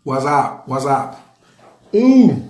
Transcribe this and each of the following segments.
What's up? What's up? Ooh.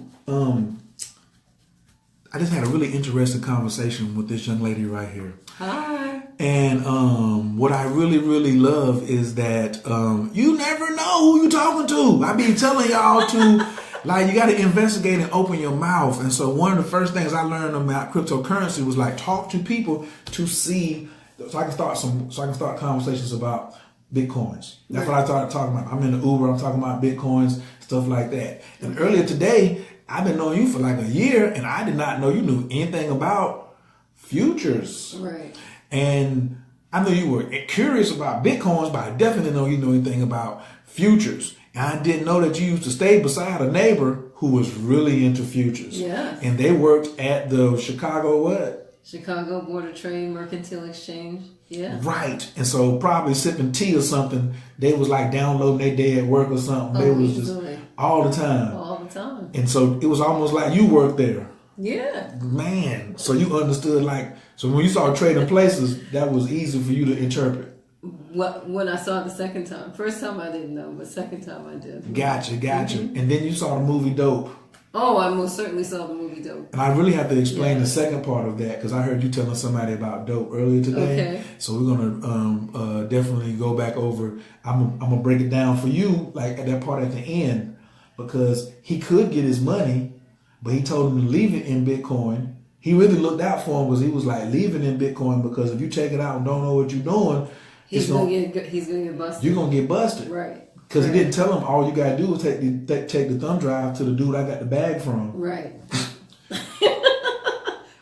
I just had a really interesting conversation with this young lady right here. Hi. And what I really, really love is that you never know who you're talking to. I be telling y'all to, like, you got to investigate and open your mouth. And so one of the first things I learned about cryptocurrency was like talk to people to see, so I can start conversations about Bitcoins. That's what I started talking about. I'm in the Uber, I'm talking about Bitcoins, stuff like that. And earlier today, I've been knowing you for like a year, and I did not know you knew anything about futures. Right. And I know you were curious about Bitcoins, but I definitely know you know anything about futures. And I didn't know that you used to stay beside a neighbor who was really into futures. Yeah. And they worked at the Chicago what? Chicago Board of Trade Mercantile Exchange. Yeah. Right. And so probably sipping tea or something, they was like downloading their day at work or something. They was just all the time. All the time. And so it was almost like you worked there. Yeah. Man. So you understood like, so when you saw trading places, that was easy for you to interpret. When I saw it the second time. First time I didn't know, but second time I did. Gotcha. And then you saw the movie Dope. Oh, I most certainly saw the movie Dope. And I really have to explain the second part of that because I heard you telling somebody about Dope earlier today. Okay. So we're gonna definitely go back over. I'm gonna break it down for you, like at that part at the end, because he could get his money, but he told him to leave it in Bitcoin. He really looked out for him because he was like, leave it in Bitcoin because if you check it out and don't know what you're doing, he's gonna get busted. You're gonna get busted, right? Because he didn't tell him all you gotta do is take the thumb drive to the dude I got the bag from. Right.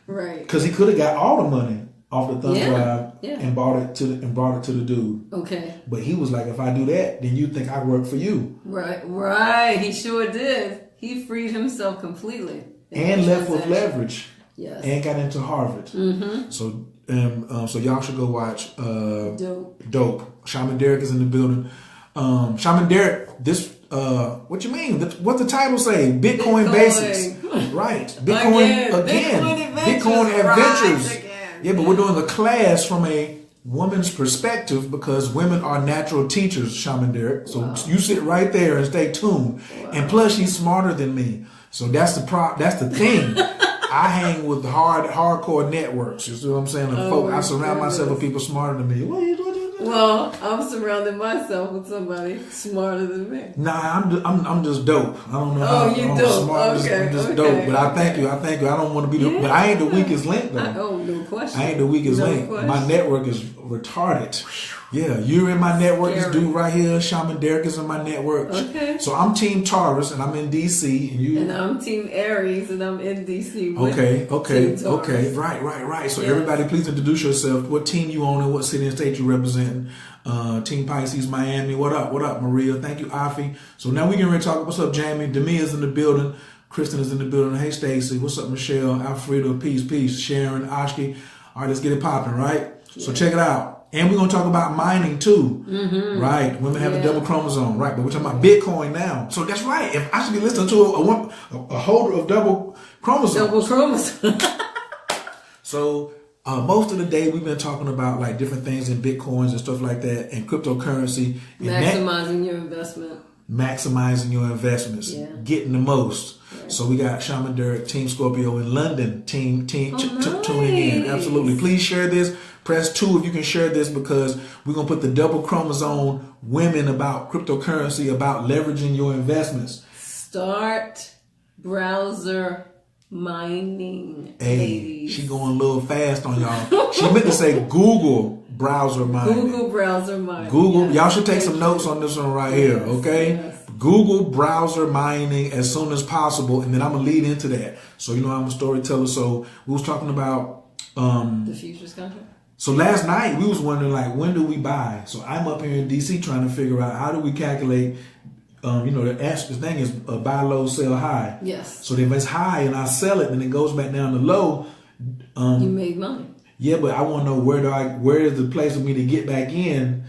Right. Because he could have got all the money off the thumb drive and brought it to the dude. Okay. But he was like, if I do that, then you think I work for you. Right. Right. He sure did. He freed himself completely. And left with leverage. Yes. And got into Harvard. Mm-hmm. So y'all should go watch Dope. Shaman Derek is in the building. Shaman Derek, what you mean? What the title say? Bitcoin Basics. Right. Bitcoin again. Bitcoin Adventures. Again. Yeah, but we're doing a class from a woman's perspective because women are natural teachers, Shaman Derek. So you sit right there and stay tuned. Wow. And plus she's smarter than me. So that's the thing. I hang with hardcore networks. You see what I'm saying? I surround myself with people smarter than me. What are you doing? Well, I'm surrounding myself with somebody smarter than me. Nah, I'm just dope. I don't know. Oh, you dope. Smart. Okay, I'm just dope. But I thank you. I don't want to be but I ain't the weakest link though. No question. I ain't the weakest link. Question. My network is retarded. Yeah, you're in my network. This dude right here, Shaman Derek, is in my network. Okay. So I'm Team Taurus, and I'm in DC, and you. And I'm Team Aries, and I'm in DC. Okay. Right. So everybody, please introduce yourself. What team you on, and what city and state you representing? Team Pisces, Miami. What up, Maria? Thank you, Afi. So now we can really talk. What's up, Jamie? Demi is in the building. Kristen is in the building. Hey, Stacy. What's up, Michelle? Alfredo, peace. Sharon, Ashki. All right, let's get it popping, right? Yeah. So check it out. And we're going to talk about mining too, right? Women have a double chromosome, right? But we're talking about Bitcoin now. So that's right. If I should be listening to a holder of double chromosomes. So most of the day we've been talking about like different things in Bitcoins and stuff like that and cryptocurrency. Maximizing your investment. Maximizing your investments, getting the most. Right. So we got Shaman Derek, Team Scorpio in London, team tuning in. Absolutely. Please share this. Press 2 if you can share this because we're going to put the double chromosome women about cryptocurrency, about leveraging your investments. Start browser mining, hey, ladies. She going a little fast on y'all. She meant to say Google browser mining. Google browser mining. Google. Y'all should take some notes on this one right here, okay? Yes. Google browser mining as soon as possible, and then I'm going to lead into that. So, you know, I'm a storyteller, so we was talking about... the futures contract? So last night we was wondering like when do we buy? So I'm up here in DC trying to figure out how do we calculate. The thing is buy low, sell high. Yes. So if it's high and I sell it and it goes back down to low, you made money. Yeah, but I want to know where is the place for me to get back in?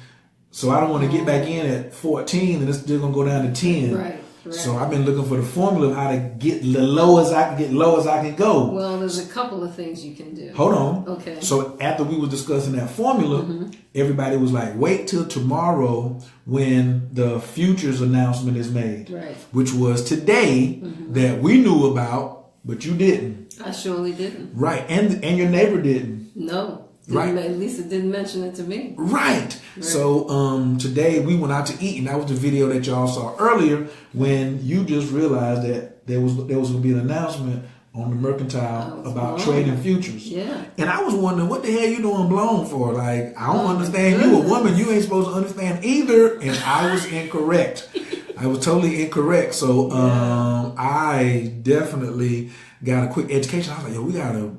So I don't want to get back in at 14 and it's still gonna go down to 10. Right. So I've been looking for the formula of how to get the low as I can go. Well, there's a couple of things you can do. Hold on. Okay. So after we were discussing that formula, everybody was like, wait till tomorrow when the futures announcement is made. Right. Which was today that we knew about, but you didn't. I surely didn't. Right. And your neighbor didn't. No. Right. At least it didn't mention it to me. Right. So today we went out to eat, and that was the video that y'all saw earlier when you just realized that there was going to be an announcement on the Mercantile about trading futures. Yeah. And I was wondering, what the hell you doing blown for? Like, I don't understand. You a woman, you ain't supposed to understand either. And I was incorrect. I was totally incorrect. So I definitely got a quick education. I was like, yo, we got to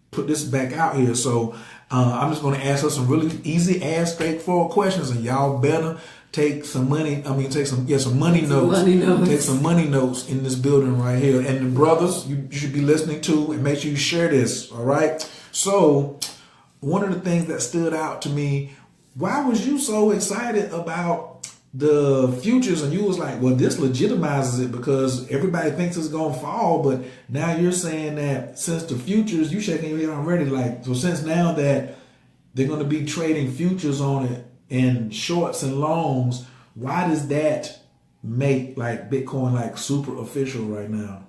put this back out here. So I'm just going to ask her some really easy ass straightforward questions, and y'all better take some money. Take some money notes. Take some money notes in this building right here. And the brothers, you should be listening to, and make sure you share this. All right. So one of the things that stood out to me, why was you so excited about the futures? And you was like, well, this legitimizes it because everybody thinks it's going to fall. But now you're saying that since the futures, you shaking your head already. Like, so since now that they're going to be trading futures on it in shorts and longs, why does that make like Bitcoin like super official right now?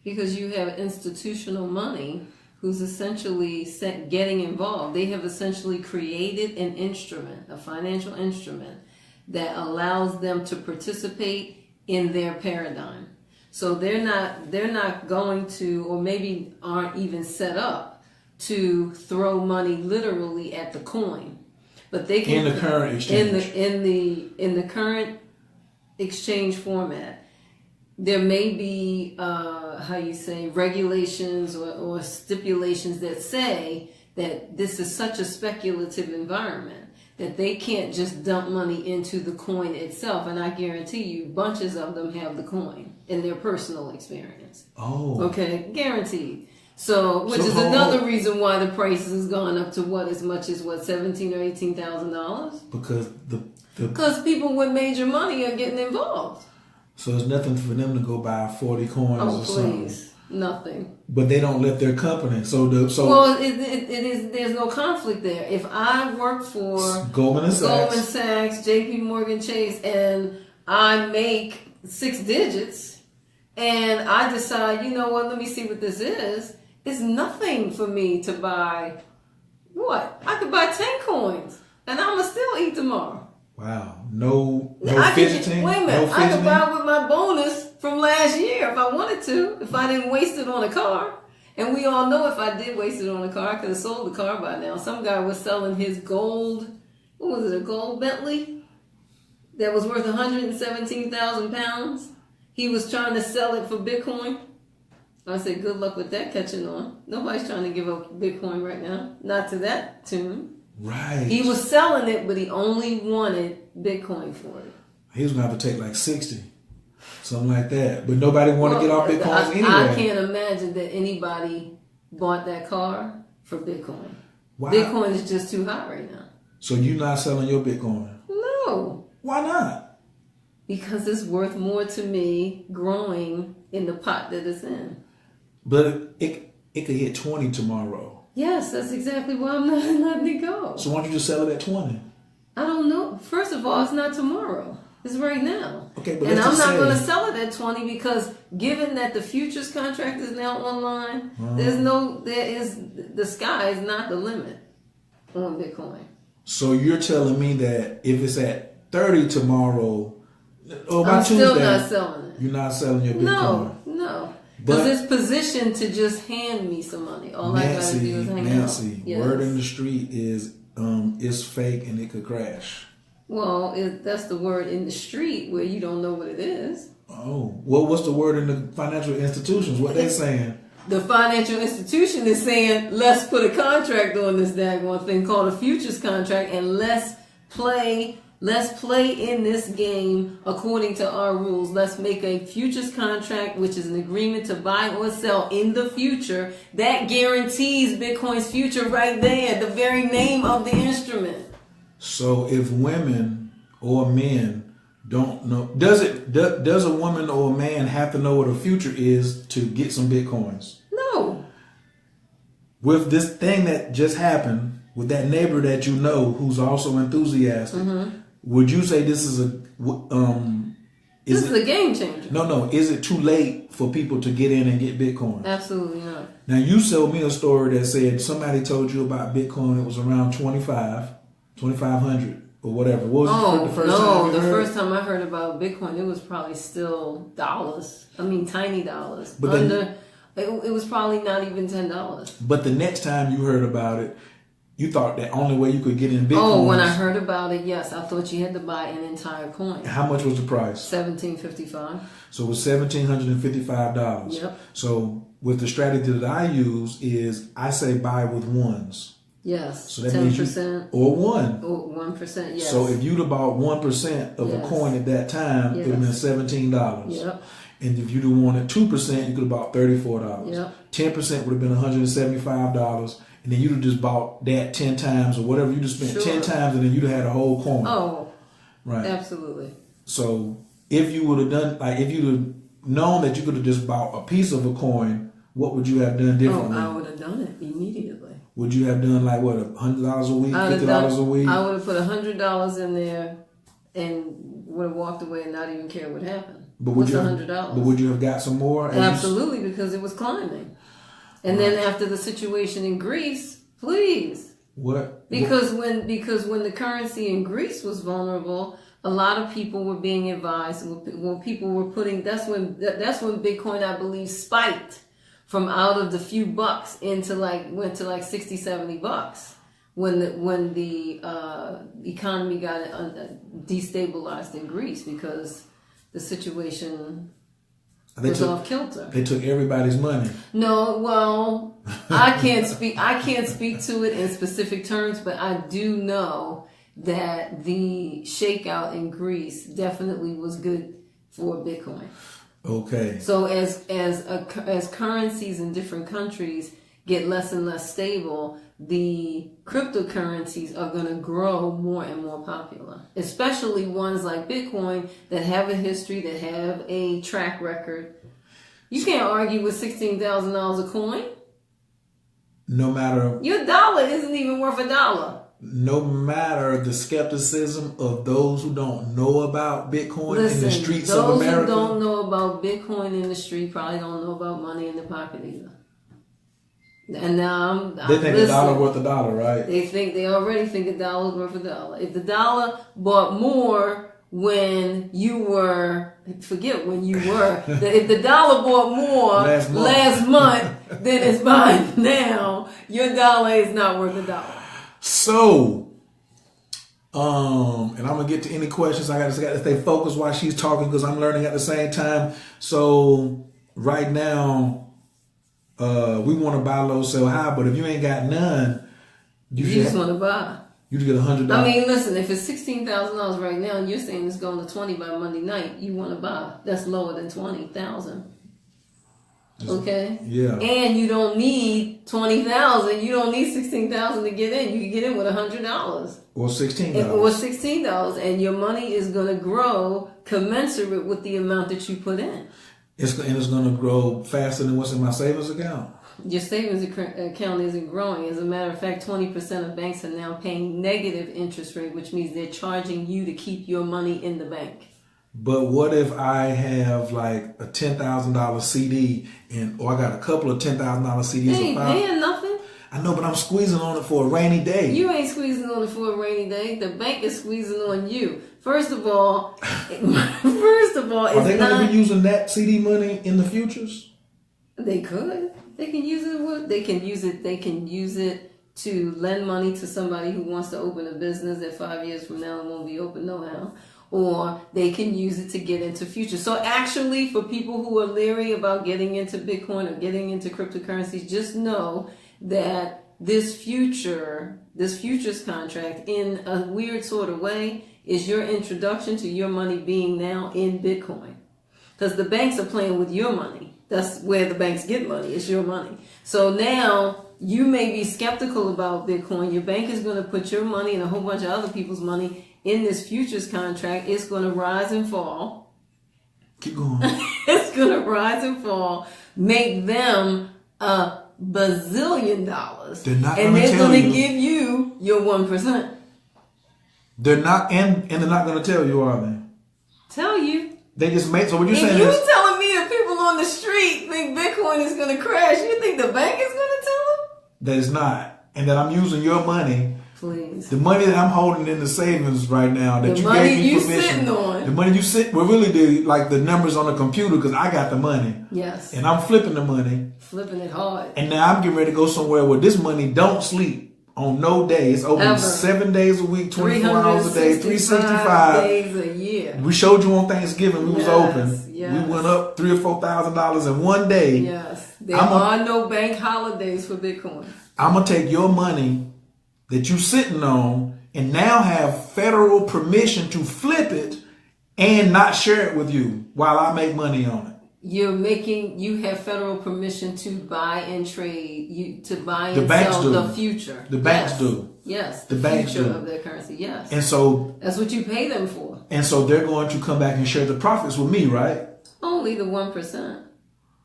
Because you have institutional money who's essentially getting involved. They have essentially created an instrument, a financial instrument, that allows them to participate in their paradigm. So they're not going to, or maybe aren't even set up to throw money literally at the coin, but they can in the current exchange. In the current exchange format, there may be regulations or stipulations that say that this is such a speculative environment that they can't just dump money into the coin itself. And I guarantee you, bunches of them have the coin in their personal experience. Oh. Okay, guaranteed. So, which is another reason why the price has gone up to as much as $17,000 or $18,000? Because people with major money are getting involved. So there's nothing for them to go buy 40 coins or something. Nothing. But they don't let their company. Well, it is. There's no conflict there. If I work for Goldman Sachs, J.P. Morgan Chase, and I make 6 digits, and I decide, you know what? Let me see what this is. It's nothing for me to buy. What? I could buy 10 coins, and I'ma still eat tomorrow. Wow. No fidgeting? Wait a minute. I could buy with my bonus from last year if I wanted to, if I didn't waste it on a car. And we all know if I did waste it on a car, I could have sold the car by now. Some guy was selling his gold, what was it, a gold Bentley that was worth 117,000 pounds. He was trying to sell it for Bitcoin. I said, good luck with that catching on. Nobody's trying to give up Bitcoin right now. Not to that tune. Right. He was selling it, but he only wanted Bitcoin for it. He was going to have to take like 60. Something like that. But nobody want to get off Bitcoins anyway. I can't imagine that anybody bought that car for Bitcoin. Why? Bitcoin is just too hot right now. So you're not selling your Bitcoin? No. Why not? Because it's worth more to me growing in the pot that it's in. But it could hit 20 tomorrow. Yes, that's exactly why I'm not letting it go. So why don't you just sell it at 20? I don't know. First of all, it's not tomorrow. It's right now. Okay, but and I'm not going to sell it at 20 because given that the futures contract is now online, the sky is not the limit on Bitcoin. So you're telling me that if it's at 30 tomorrow, or by Tuesday, still not selling it. You're not selling your Bitcoin? No. Because it's positioned to just hand me some money. All I got to do is hang out. Yes. Word in the street is it's fake and it could crash. Well, that's the word in the street where you don't know what it is. Oh, well, what's the word in the financial institutions? What they saying? The financial institution is saying, let's put a contract on this daggone thing called a futures contract, and let's play in this game according to our rules. Let's make a futures contract, which is an agreement to buy or sell in the future. That guarantees Bitcoin's future right there, the very name of the instrument. So if women or men don't know. Does a woman or a man have to know what a future is to get some Bitcoins? No. With this thing that just happened, with that neighbor that you know who's also enthusiastic, would you say this is This is a game changer. No. Is it too late for people to get in and get Bitcoin? Absolutely not. Now, you told me a story that said somebody told you about Bitcoin. It was around 2,500 or whatever. What was the first time? First time I heard about Bitcoin, it was probably still dollars. I mean, tiny dollars. But it was probably not even $10. But the next time you heard about it, you thought the only way you could get in Bitcoin. Oh, when I heard about it, yes, I thought you had to buy an entire coin. How much was the price? $1,755. So it was $1,755. Yep. So with the strategy that I use is I say buy with ones. Yes. So that 10%. means or one. Or 1%, yes. So if you'd have bought 1% of a coin at that time, it would have been $17. Yep. And if you'd have wanted 2%, you could have bought $34. Yep. 10% would have been $175. And then you'd have just bought that 10 times or whatever. You just spent 10 times and then you'd have had a whole coin. Oh, right. Absolutely. So if you would have done, like if you'd have known that you could have just bought a piece of a coin, what would you have done differently? Oh, I would have done it immediately. Would you have done like what, $100 a week, $50 a week? I would have put $100 in there and would have walked away and not even care what happened. But would $100? But would you have got some more? Absolutely, because it was climbing. And then after the situation in Greece, please. What? Because when the currency in Greece was vulnerable, a lot of people were being advised. When people were putting, that's when Bitcoin, I believe, spiked from out of the few bucks into went to like $60-$70 when the economy got destabilized in Greece because the situation was off kilter. They took everybody's money. No, well, I can't speak to it in specific terms, but I do know that the shakeout in Greece definitely was good for Bitcoin. Okay. So as currencies in different countries get less and less stable, the cryptocurrencies are going to grow more and more popular, especially ones like Bitcoin that have a history, that have a track record. You can't argue with $16,000 a coin. No matter... Your dollar isn't even worth $1. No matter the skepticism of those who don't know about Bitcoin in the streets of America. Those who don't know about Bitcoin in the street probably don't know about money in the pocket either. And now they think a dollar worth a dollar, right? They already think a dollar worth a dollar. If the dollar bought more when you were, if the dollar bought more last month than it's buying now, your dollar is not worth a dollar. So, and I'm gonna get to any questions. I got to stay focused while she's talking because I'm learning at the same time. So right now, we want to buy low, sell high, but if you ain't got none, you just want to buy. You get $100. I mean, listen, if it's $16,000 right now and you're saying it's going to 20 by Monday night, you want to buy. That's lower than 20,000. Okay. Yeah. And you don't need 20,000. You don't need 16,000 to get in. You can get in with $100 or $16. Or $16, and your money is going to grow commensurate with the amount that you put in. It's going to grow faster than what's in my savings account. Your savings account isn't growing. As a matter of fact, 20% of banks are now paying negative interest rate, which means they're charging you to keep your money in the bank. But what if I have like a $10,000 CD or I got a couple of $10,000 CDs? They ain't paying nothing. I know, but I'm squeezing on it for a rainy day. You ain't squeezing on it for a rainy day. The bank is squeezing on you. First of all, are they going to be using that CD money in the futures? They could. They can use it. They can use it to lend money to somebody who wants to open a business that 5 years from now it won't be open no how. Or they can use it to get into futures. So actually, for people who are leery about getting into Bitcoin or getting into cryptocurrencies, just know that this futures contract, in a weird sort of way, is your introduction to your money being now in Bitcoin. Because the banks are playing with your money. That's where the banks get money. It's your money. So now you may be skeptical about Bitcoin. Your bank is going to put your money and a whole bunch of other people's money in this futures contract, it's going to rise and fall. Keep going. It's going to rise and fall, make them $1 bazillion. And they're going to give you your 1%. They're not, and they're not going to tell you, are they? Tell you. They just make, so what you're saying you is. telling me that people on the street think Bitcoin is going to crash. You think the bank is going to tell them? That is not. And that I'm using your money. Please. The money that I'm holding in the savings right now, that the you money gave me you permission. sitting on. The money you sit, well, really the numbers on the computer, because I got the money. Yes. And I'm flipping the money. Flipping it hard. And now I'm getting ready to go somewhere where this money don't sleep on no day. It's open 7 days a week, 24 hours a day, 365 days a year. We showed you on Thanksgiving. We was open. Yes. We went up $3,000 or $4,000 in one day. Yes. There are no bank holidays for Bitcoin. I'm gonna take your money that you sitting on and now have federal permission to flip it and not share it with you while I make money on it. You have federal permission to buy and trade, to buy and sell the future. The banks do. Yes. The banks future do. of their currency, yes. And so. That's what you pay them for. And so they're going to come back and share the profits with me, right? Only the 1%.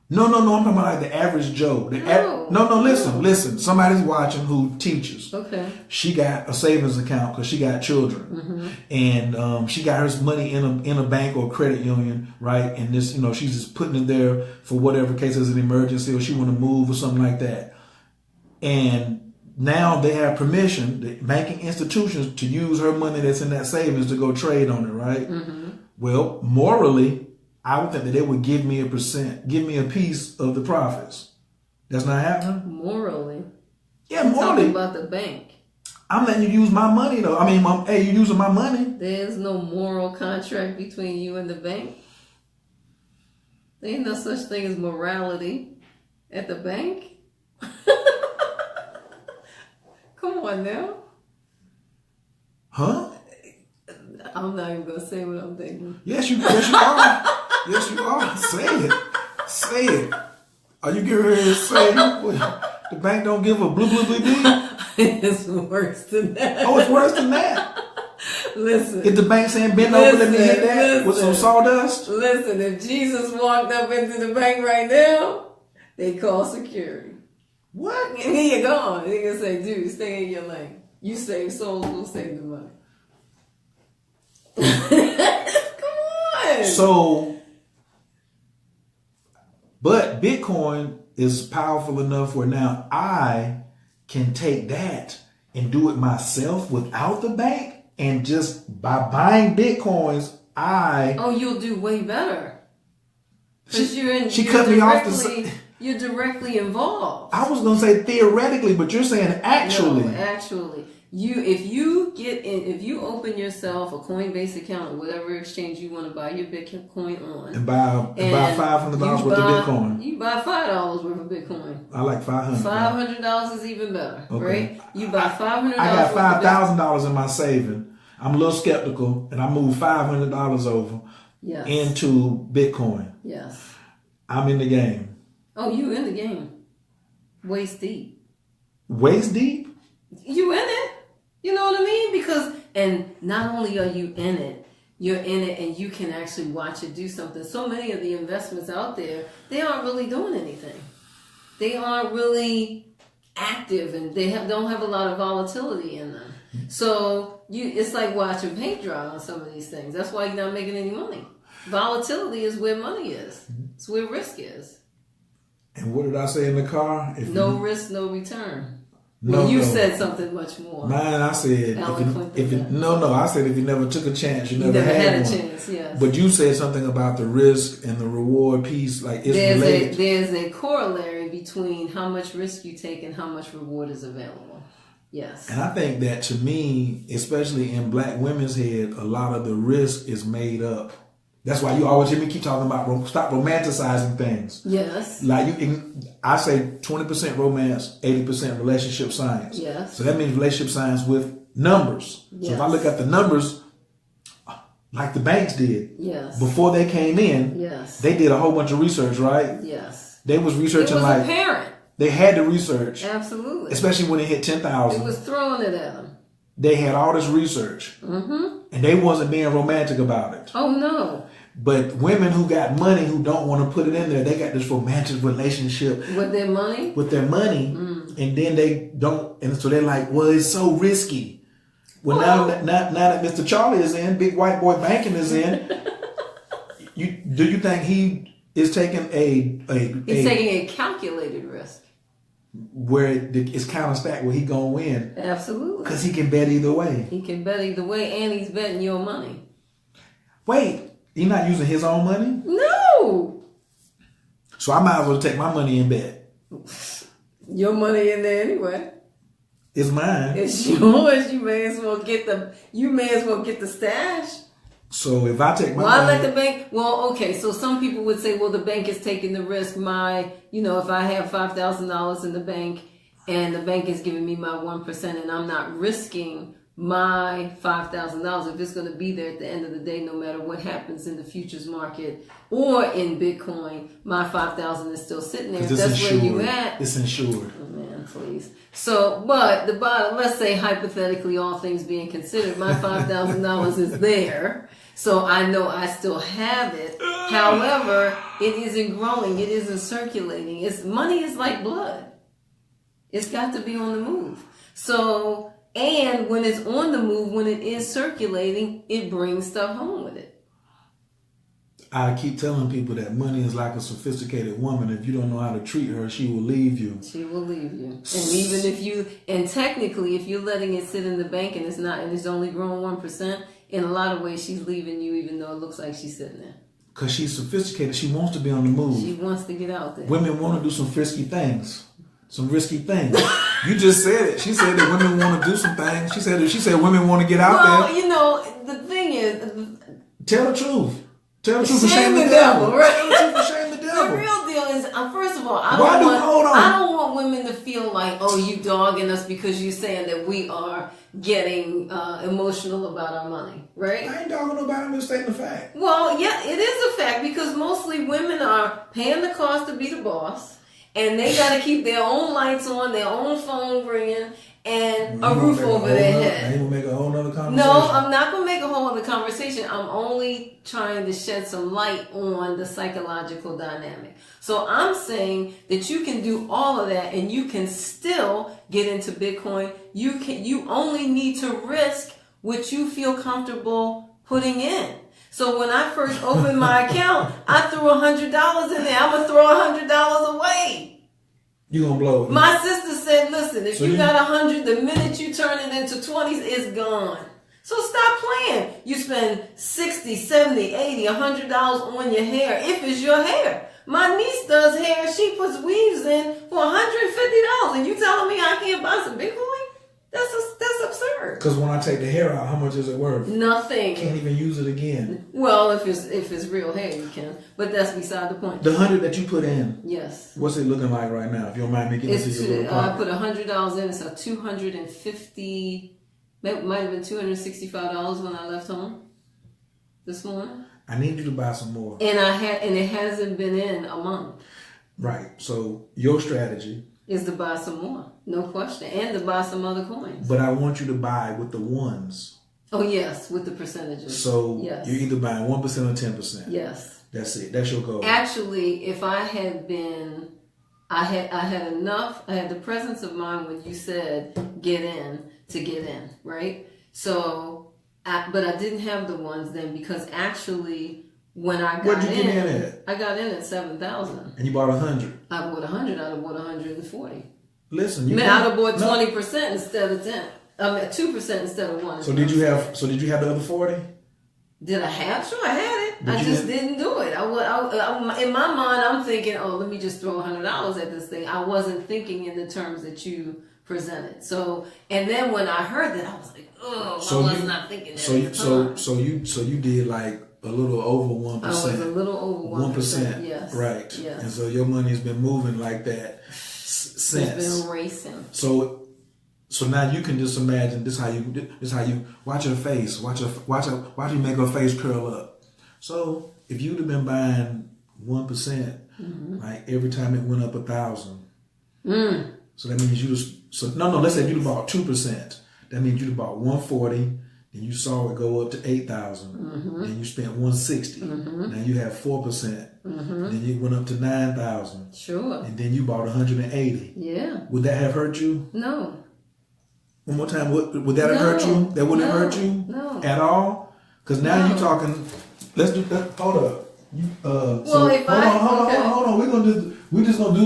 No. I'm talking about like the average Joe. Listen. Somebody's watching who teaches. Okay. She got a savings account because she got children, and she got her money in a bank or credit union, right? And this, she's just putting it there for whatever case there's an emergency or she want to move or something like that. And now they have permission, the banking institutions, to use her money that's in that savings to go trade on it, right? Mm-hmm. Well, morally, I would think that they would give me a piece of the profits. That's not happening? Morally? Yeah, morally. Talking about the bank. I'm letting you use my money, though. I mean, hey, you using my money. There's no moral contract between you and the bank. There ain't no such thing as morality at the bank. Come on now. Huh? I'm not even going to say what I'm thinking. Yes, you are. Yes, you are. Say it. Are you getting ready to say the bank don't give a blue, blue, blue, blue? It's worse than that. Oh, it's worse than that. Listen. If the bank saying bend over, let me hit that with some sawdust. Listen, if Jesus walked up into the bank right now, they call security. What? And he gone. They gonna say, dude, stay in your lane. You save souls, we'll save the money. Come on. So, but Bitcoin is powerful enough where now I can take that and do it myself without the bank, and just by buying Bitcoins, you'll do way better. Because you're directly involved. I was gonna say theoretically, but you're saying actually. No, actually. If you open yourself a Coinbase account or whatever exchange you want to buy your Bitcoin on, and buy $500 worth of Bitcoin. You buy $5 worth of Bitcoin. I like $500. $500 is even better, okay. Right? You buy $500. I got $5,000 in my saving. I'm a little skeptical, and I moved $500 over into Bitcoin. Yes. I'm in the game. Oh, you in the game? Waist deep. Waist deep? You in it? You know what I mean? And not only are you in it, you're in it and you can actually watch it do something. So many of the investments out there, they aren't really doing anything. They aren't really active, and they don't have a lot of volatility in them. So it's like watching paint dry on some of these things. That's why you're not making any money. Volatility is where money is. It's where risk is. And what did I say in the car? No risk, no return. You said something much more. Mine, I said, I said if you never took a chance, you never had a one. chance, yes. But you said something about the risk and the reward piece, like it's related. There's a corollary between how much risk you take and how much reward is available. Yes. And I think that, to me, especially in black women's head, a lot of the risk is made up. That's why you always hear me keep talking about stop romanticizing things. Yes. Like I say 20% romance, 80% relationship science. Yes. So that means relationship science with numbers. Yes. So if I look at the numbers, like the banks did. Yes. Before they came in. Yes. They did a whole bunch of research, right? Yes. They was researching, it was apparent. They had to research. Absolutely. Especially when it hit 10,000. It was throwing it at them. they had all this research, and they wasn't being romantic about it. Oh no. But women who got money, who don't want to put it in there, they got this romantic relationship with their money. And then they don't, and so they're like, well, it's so risky. Well, now that Mr. Charlie is in, big white boy banking is in, do you think he is taking he's taking a calculated risk where it's kind of stacked where he gonna win? Absolutely, because he can bet either way. He can bet either way, and he's betting your money. Wait, he's not using his own money? No. So I might as well take my money and bet. Your money in there anyway. It's mine. It's yours. You may as well get the stash. So if I take my money, I let the bank. Well, okay. So some people would say, well, the bank is taking the risk. If I have $5,000 in the bank and the bank is giving me my 1%, and I'm not risking my $5,000, if it's going to be there at the end of the day, no matter what happens in the futures market or in Bitcoin, my $5,000 is still sitting there. If that's where you at. It's insured. Oh man, please. So, but the bottom, let's say hypothetically, all things being considered, my $5,000 is there. So I know I still have it. However, it isn't growing. It isn't circulating. Money is like blood. It's got to be on the move. So, and when it's on the move, when it is circulating, it brings stuff home with it. I keep telling people that money is like a sophisticated woman. If you don't know how to treat her, she will leave you. She will leave you. And even technically, if you're letting it sit in the bank and it's only growing 1%, in a lot of ways, she's leaving you, even though it looks like she's sitting there. Because she's sophisticated. She wants to be on the move. She wants to get out there. Women want to do some frisky things. Some risky things. You just said it. She said that women want to do some things. She said women want to get out there. Well, the thing is, tell the truth. Tell the truth and shame the devil. Right? Tell the truth and shame the devil. The real deal is, first of all, I don't want women to feel like, oh, you dogging us because you're saying that we are getting emotional about our money, right? I ain't dogging nobody. I'm just stating the fact. Well, yeah, it is a fact because mostly women are paying the cost to be the boss. And they got to keep their own lights on, their own phone ringing, and a roof over their head. You gonna make a whole other conversation? No, I'm not going to make a whole other conversation. I'm only trying to shed some light on the psychological dynamic. So I'm saying that you can do all of that and you can still get into Bitcoin. You only need to risk what you feel comfortable putting in. So when I first opened my account, I threw $100 in there. I'm gonna throw $100 away. You gonna blow it? My sister said, "Listen, if you got 100, the minute you turn it into 20s, it's gone. So stop playing. You spend 60, 70, 80, $100 on your hair if it's your hair. My niece does hair. She puts weaves in for $150, and you telling me I can't buy some Bitcoin? That's absurd. Because when I take the hair out, how much is it worth? Nothing. Can't even use it again. Well, if it's real hair, you can. But that's beside the point. The 100 that you put in. Yes. What's it looking like right now? If you don't mind me getting into your little I put $100 in. It's a $250. That might have been $265 when I left home this morning. I need you to buy some more. And it hasn't been in a month. Right. So your strategy is to buy some more, no question, and to buy some other coins. But I want you to buy with the ones. Oh yes, with the percentages. So yes. You're either buying 1% or 10%. Yes. That's it. That's your goal. Actually, if I had been, I had enough. I had the presence of mind when you said get in, right? So, but I didn't have the ones then because actually. When I got What'd you get in at? I got in at 7,000. And you bought 100. I bought 100. I'd have bought 140. Listen, I'd have bought 20% instead of 10. 2% instead of 1. So did you have the other 40? Did I have? Sure, I had it. I just didn't do it. I in my mind, I'm thinking, oh, let me just throw $100 at this thing. I wasn't thinking in the terms that you presented. So, and then when I heard that, I was like, oh, I was not thinking that. So you did like a little over 1%. I was a little over 1%. Yes. Right. Yes. And so your money's been moving like that since. It's been racing. So now you can just imagine this how you watch her face, watch you make her face curl up. So if you'd have been buying 1%, like every time it went up 1,000, so that means let's say you bought 2%. That means you bought 140. Then you saw it go up to 8,000. Then you spent 160. Now you have 4%. Then you went up to 9,000. Sure. And then you bought 180. Yeah. Would that have hurt you? No. One more time. Would that have hurt you? That wouldn't have hurt you? No. At all? Because now you're talking. Let's do that. Hold up. Hold on. We're just gonna do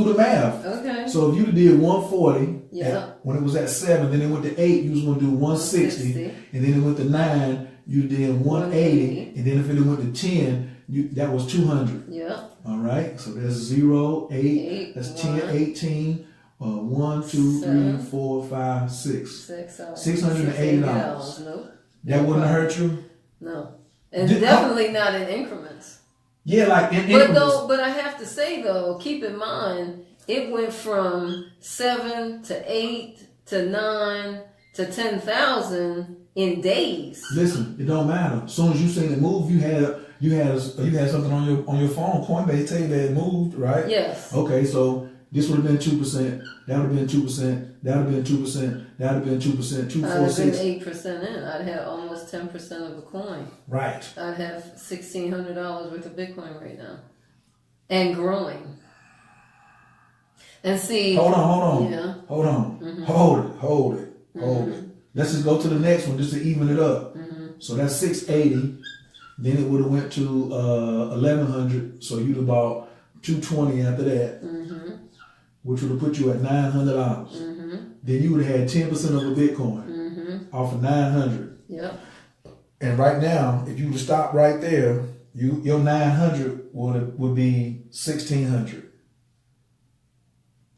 the math. Okay. So if you did 140, yeah. When it was at 7, then it went to 8, you was gonna do 160, and then it went to 9, you did 180, and then if it went to 10, that was 200. Yeah. All right. So that's 0, 8, that's 10, 18. 1, 2, 3, 4, 5, 6. $680. Nope. That wouldn't hurt you? No. And definitely not in increments. Yeah, like in increments. But I have to say though, keep in mind, it went from 7 to 8 to 9 to 10,000 in days. Listen, it don't matter. As soon as you seen it move, you had something on your phone. Coinbase tell you that it moved, right? Yes. Okay, so this would have been 2%. That would have been 2%. That would have been 2%. That would have been 2%. 2, 4, 6. I'd have been 8% in. I'd have almost 10% of the coin. Right. I'd have $1,600 worth of Bitcoin right now, and growing. And see. Hold on. Yeah. Hold on. Hold it. Let's just go to the next one just to even it up. So that's 680. Then it would have went to 1,100. So you'd have bought 220 after that, which would have put you at $900. Then you would have had 10% of a Bitcoin off of 900. Yep. And right now, if you would stop right there, your 900 would be 1,600.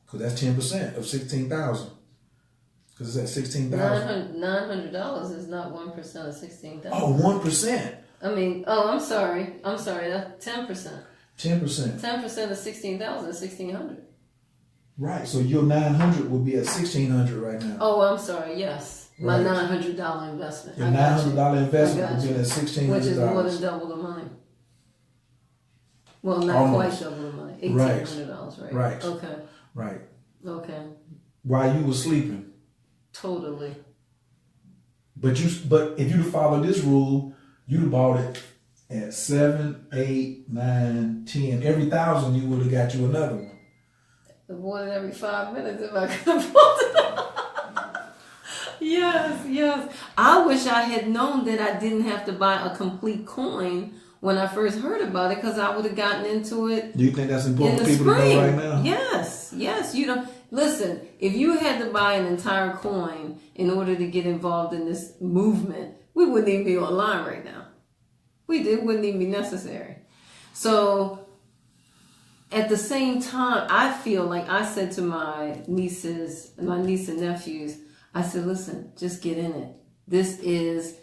Because that's 10% of 16,000. Because it's at 16,000. $900 is not 1% of 16,000. Oh, 1%. I'm sorry. That's 10%. 10%. 10% of 16,000 is 1,600. Right. So your 900 would be at 1,600 right now. Oh, I'm sorry. Yes. My $900 investment. Your $900 investment would be at $1,600. Which is more than double the money. Well, not quite double the money. $1,800, right? Right. Okay. Right. Okay. While you were sleeping. Totally. But if you'd followed this rule, you'd have bought it at 7, 8, 9, 10. Every 1,000 you would have got you another one. More than every 5 minutes if I could have bought it. Yes. I wish I had known that I didn't have to buy a complete coin when I first heard about it, because I would have gotten into it. Do you think that's important for people to know right now? Yes. You don't listen. If you had to buy an entire coin in order to get involved in this movement, we wouldn't even be online right now. It wouldn't even be necessary. So at the same time, I feel like I said to my niece and nephews, I said, listen, just get in it. This is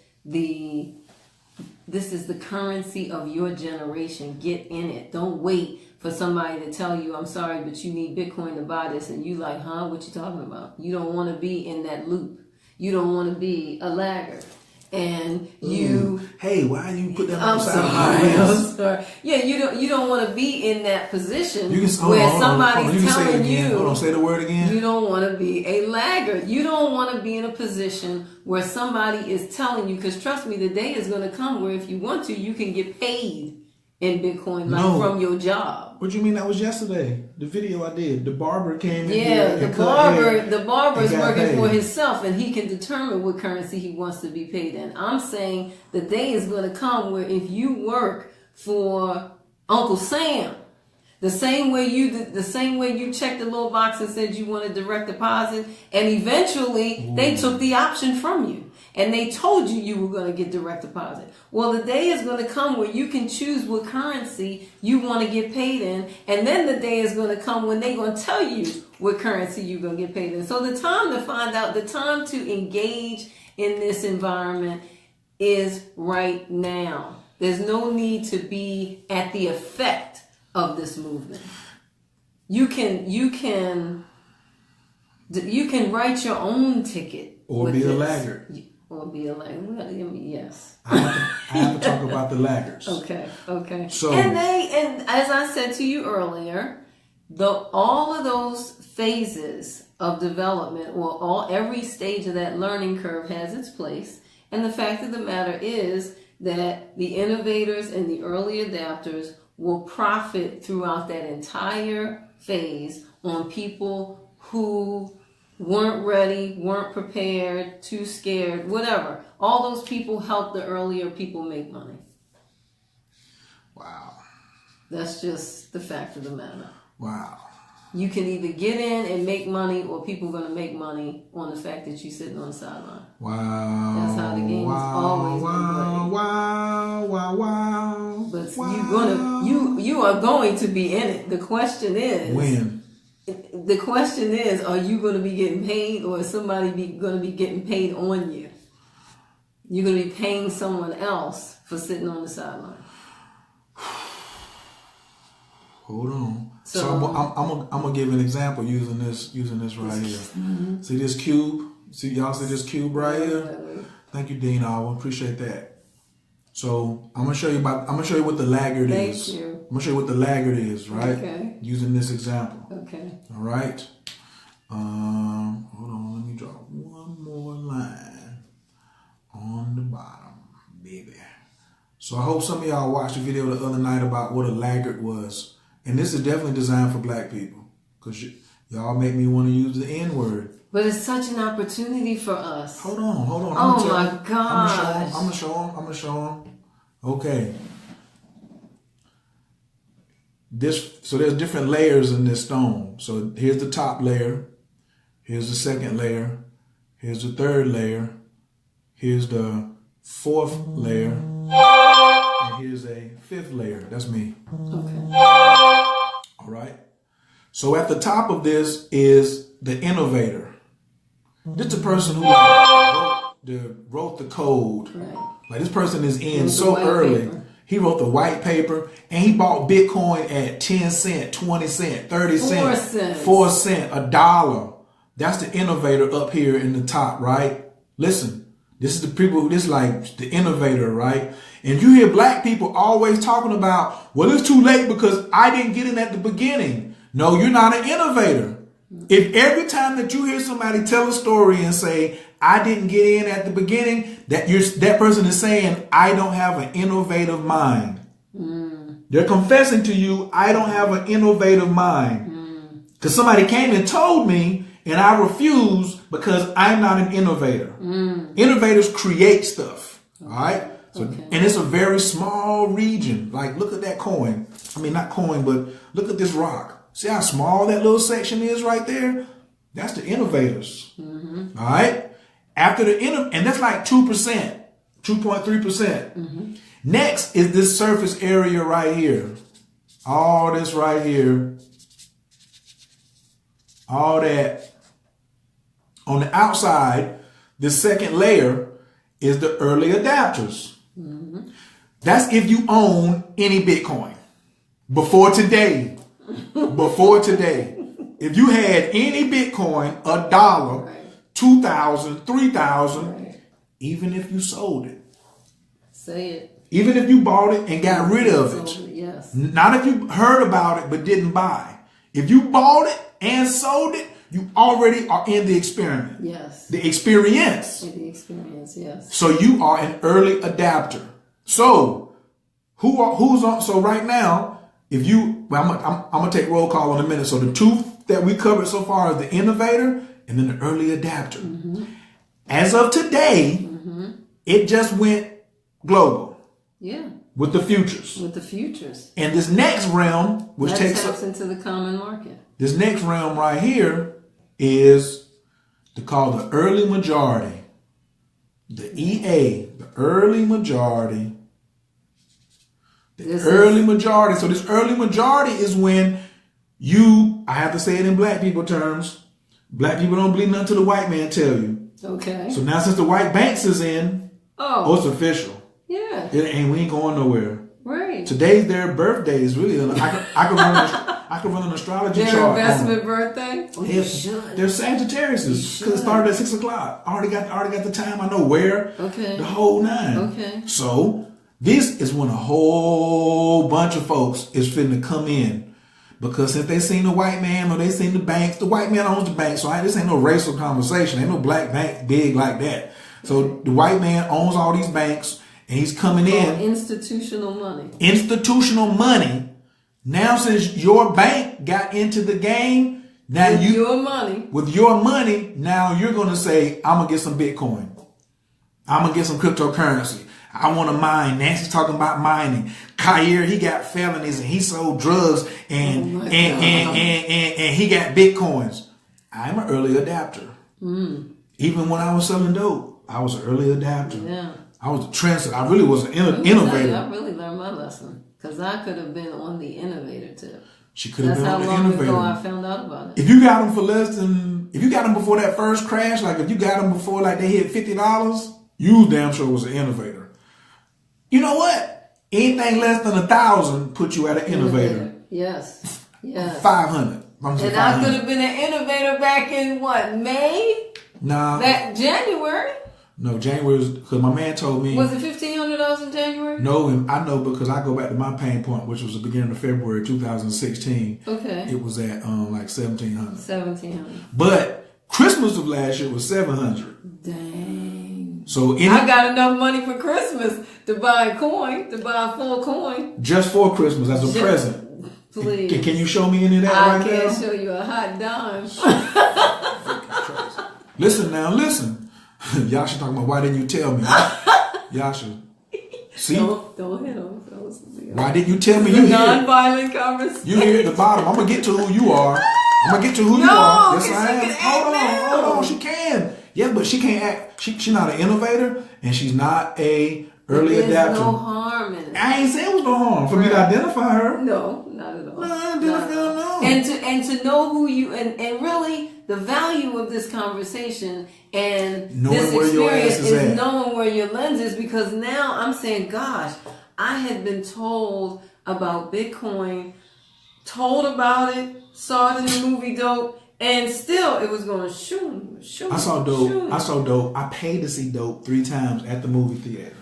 the currency of your generation. Get in it. Don't wait for somebody to tell you, I'm sorry, but you need Bitcoin to buy this. And you like, huh? What you talking about? You don't want to be in that loop. You don't want to be a laggard. And hey, why you put that I'm sorry. Yeah, you don't want to be in that position where somebody's telling you. Hold on, say the word again. You don't want to be a laggard. You don't want to be in a position where somebody is telling you, because trust me, the day is going to come where if you want to, you can get paid in Bitcoin from your job. What do you mean? That was yesterday. The video I did. The barber came in. Yeah, the barber is working for himself, and he can determine what currency he wants to be paid in. I'm saying the day is going to come where if you work for Uncle Sam, the same way you checked the little box and said you wanted direct deposit, and eventually they took the option from you. And they told you were going to get direct deposit. Well, the day is going to come where you can choose what currency you want to get paid in. And then the day is going to come when they're going to tell you what currency you're going to get paid in. So the time to find out, the time to engage in this environment is right now. There's no need to be at the effect of this movement. You can write your own ticket. Or be a laggard. Or be a laggard. Yes. I have to talk about the laggards. Okay. So, and as I said to you earlier, all of those phases of development, or every stage of that learning curve has its place. And the fact of the matter is that the innovators and the early adapters will profit throughout that entire phase on people who weren't ready, weren't prepared, too scared, whatever. All those people help the earlier people make money. Wow. That's just the fact of the matter. Wow. You can either get in and make money, or people are going to make money on the fact that you're sitting on the sideline. Wow. That's how the game has always been played. Wow. But you are going to be in it. The question is, when? The question is, are you going to be getting paid, or is somebody going to be getting paid on you? You're going to be paying someone else for sitting on the sideline. Hold on. So I'm gonna give an example using this right here. Mm-hmm. See this cube? Y'all see this cube right here? Thank you, Dean. I appreciate that. So I'm gonna show you what the laggard is. Thank you. I'm gonna show you what the laggard is, right? Okay. Using this example. Okay. All right. Hold on. Let me draw one more line on the bottom, baby. So I hope some of y'all watched the video the other night about what a laggard was. And this is definitely designed for black people, because y'all make me want to use the N-word. But it's such an opportunity for us. Hold on. Oh my gosh. I'm gonna show them. Okay. So there's different layers in this stone. So here's the top layer. Here's the second layer. Here's the third layer. Here's the fourth layer. And here's a fifth layer. That's me. Okay. All right. So at the top of this is the innovator. This is the person who wrote the code. Right. Like, this person is in so early. He wrote the white paper, and he bought Bitcoin at 10 cents, 20 cents, 30 cents, 4 cents, $1. That's the innovator up here in the top, right? Listen, this is the people, this is like the innovator, right? And you hear black people always talking about, well, it's too late because I didn't get in at the beginning. No, you're not an innovator. If every time that you hear somebody tell a story and say, I didn't get in at the beginning, that person is saying, I don't have an innovative mind. They're confessing to you, I don't have an innovative mind. Because somebody came and told me, and I refuse because I'm not an innovator. Innovators create stuff. All right. So, and it's a very small region. Like, look at that coin. I mean, not coin, but look at this rock. See how small that little section is right there? That's the innovators. All right. After the and that's like 2%, 2.3%. Next is this surface area right here. All this right here. All that. On the outside, the second layer is the early adapters. That's if you own any Bitcoin. Before today. If you had any Bitcoin, $1, 2,000, 3,000, even if you sold it. Say it. Even if you bought it and got rid of it. Yes. Not if you heard about it but didn't buy. If you bought it and sold it, you already are in the experiment. Yes. The experience. In the experience, yes. So you are an early adapter. So who's on? So right now, if you, well, I'm gonna take roll call in a minute. So the two that we covered so far is the innovator and then the early adapter. As of today, it just went global. Yeah. With the futures. With the futures. And this next realm, which that takes taps into the common market. This next realm right here is called the early majority. The EA, the early majority. Early majority. So this early majority is when I have to say it in black people terms. Black people don't believe nothing till the white man tell you. Okay. So now since the white banks is in, it's official. Yeah. We ain't going nowhere. Right. Today's their birthdays, really. I could run an astrology chart. Their investment birthday? They're Sagittarius because it started at 6 o'clock. I already got the time. I know where. Okay. The whole nine. Okay. So this is when a whole bunch of folks is finna come in. because since they seen the white man or they seen the banks, the white man owns the bank. So this ain't no racial conversation. Ain't no black bank big like that. So the white man owns all these banks and he's coming in. Institutional money. Institutional money. Now, since your bank got into the game, now with your money, now you're going to say, I'm going to get some Bitcoin. I'm going to get some cryptocurrency. I want to mine. Nancy's talking about mining. Kyer, he got felonies and he sold drugs and he got Bitcoins. I'm an early adapter. Even when I was selling dope, I was an early adapter. Yeah. I was a trendsetter. I really was an innovator. I really learned my lesson because I could have been on the innovator tip. She could have been on the innovator. That's how long ago I found out about it. If you got them for less than, if you got them before that first crash, like if you got them before like they hit $50, you damn sure was an innovator. You know what? Anything less than 1,000 put you at an innovator. Yes. 500. And I could have been an innovator back in what, May? Nah. That January? No, January was because my man told me. Was it $1,500 in January? No, and I know because I go back to my pain point, which was the beginning of February 2016. Okay. It was at like 1,700. 1,700. But Christmas of last year was 700. Dang. So I got enough money for Christmas to buy a coin, to buy a full coin. Just for Christmas as a present. Please. Can you show me any of that right now? I can't show you a hot dime. Listen now, listen. Yasha talking about why didn't you tell me? Yasha. See? Don't hit him. Why didn't you tell me? You non-violent conversation. You here at the bottom. I'm going to get to who you are. I'm going to get to who you are. Yes, I am. Hold on. She can. Yeah, but she can't act. She's not an innovator and she's not a early adapter. There's no harm in it. I ain't saying it was no harm for me to identify her. No, not at all. No. And to know who you and really the value of this conversation and knowing this where experience your ass is at. Knowing where your lens is, because now I'm saying, gosh, I had been told about Bitcoin, told about it, saw it in the movie Dope, and still it was going shoom. I saw Dope. I paid to see Dope 3 times at the movie theater.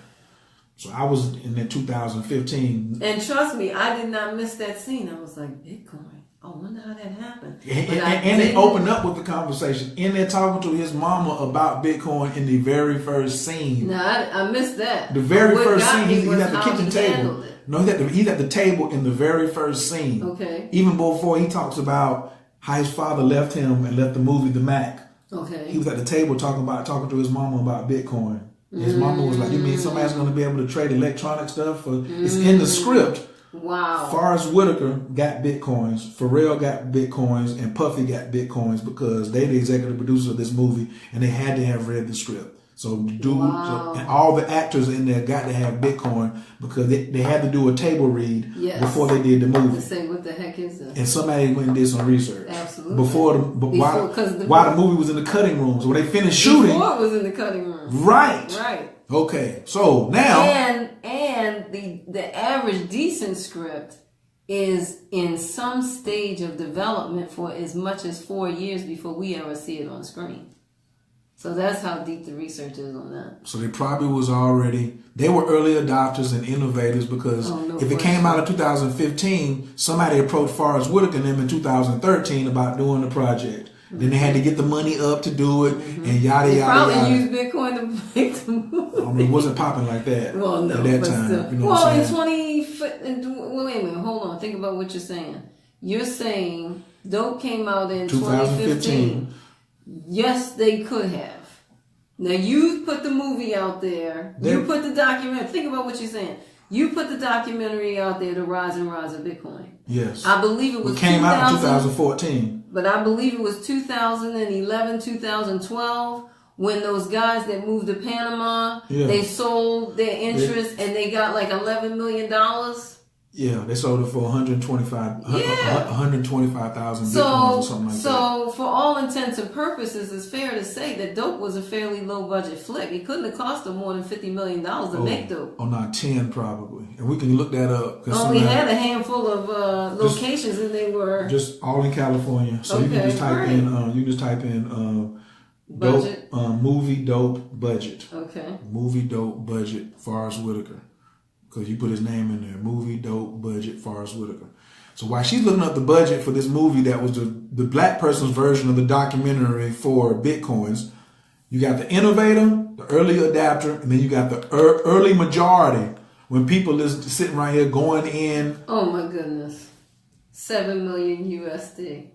So I was in that 2015. And trust me, I did not miss that scene. I was like, Bitcoin. I wonder how that happened. And it opened up with the conversation. In there talking to his mama about Bitcoin in the very first scene. No, I missed that. The very first scene, he's at the kitchen table. No, he's at the table in the very first scene. Okay. Even before he talks about how his father left him and left the movie The Mac. Okay. He was at the table talking to his mama about Bitcoin. His mama was like, "You mean somebody's going to be able to trade electronic stuff?" It's in the script. Wow. Forrest Whitaker got Bitcoins, Pharrell got Bitcoins, and Puffy got Bitcoins because they the executive producer of this movie and they had to have read the script. So and all the actors in there got to have Bitcoin because they had to do a table read before they did the movie. To say what the heck is this? And somebody went and did some research. Absolutely. While the movie was in the cutting room. So when they finished shooting. Before it was in the cutting room. Right. Okay. So now. And the average decent script is in some stage of development for as much as 4 years before we ever see it on screen. So that's how deep the research is on that. So they probably they were early adopters and innovators because if it came out in 2015, somebody approached Forrest Whitaker and them in 2013 about doing the project. Then they had to get the money up to do it and yada, they yada, probably yada. used Bitcoin to make the movie. I mean, it wasn't popping like that at that time. Still. You know what I'm saying? Wait a minute, hold on. Think about what you're saying. You're saying Dope came out in 2015. Yes, they could have. Now you put the movie out there. You put the documentary. Think about what you're saying. You put the documentary out there, The Rise and Rise of Bitcoin. Yes. I believe it was. It came out in 2014. But I believe it was 2011, 2012 when those guys that moved to Panama, they sold their interest and they got like $11 million. Yeah, they sold it for 125,000 Bitcoins or something like that. So for all intents and purposes, it's fair to say that Dope was a fairly low budget flick. It couldn't have cost them more than $50 million to make Dope. Oh, not 10 probably. And we can look that up. Only had a handful of locations and they were... Just all in California. So you can just type in... budget? Movie Dope budget. Okay. Movie Dope budget, Forrest Whitaker. because you put his name in there. Movie, dope, budget, Forrest Whitaker. So while she's looking up the budget for this movie that was the black person's version of the documentary for Bitcoins, you got the innovator, the early adapter, and then you got the early majority when people is sitting right here going in. Oh my goodness. 7 million USD.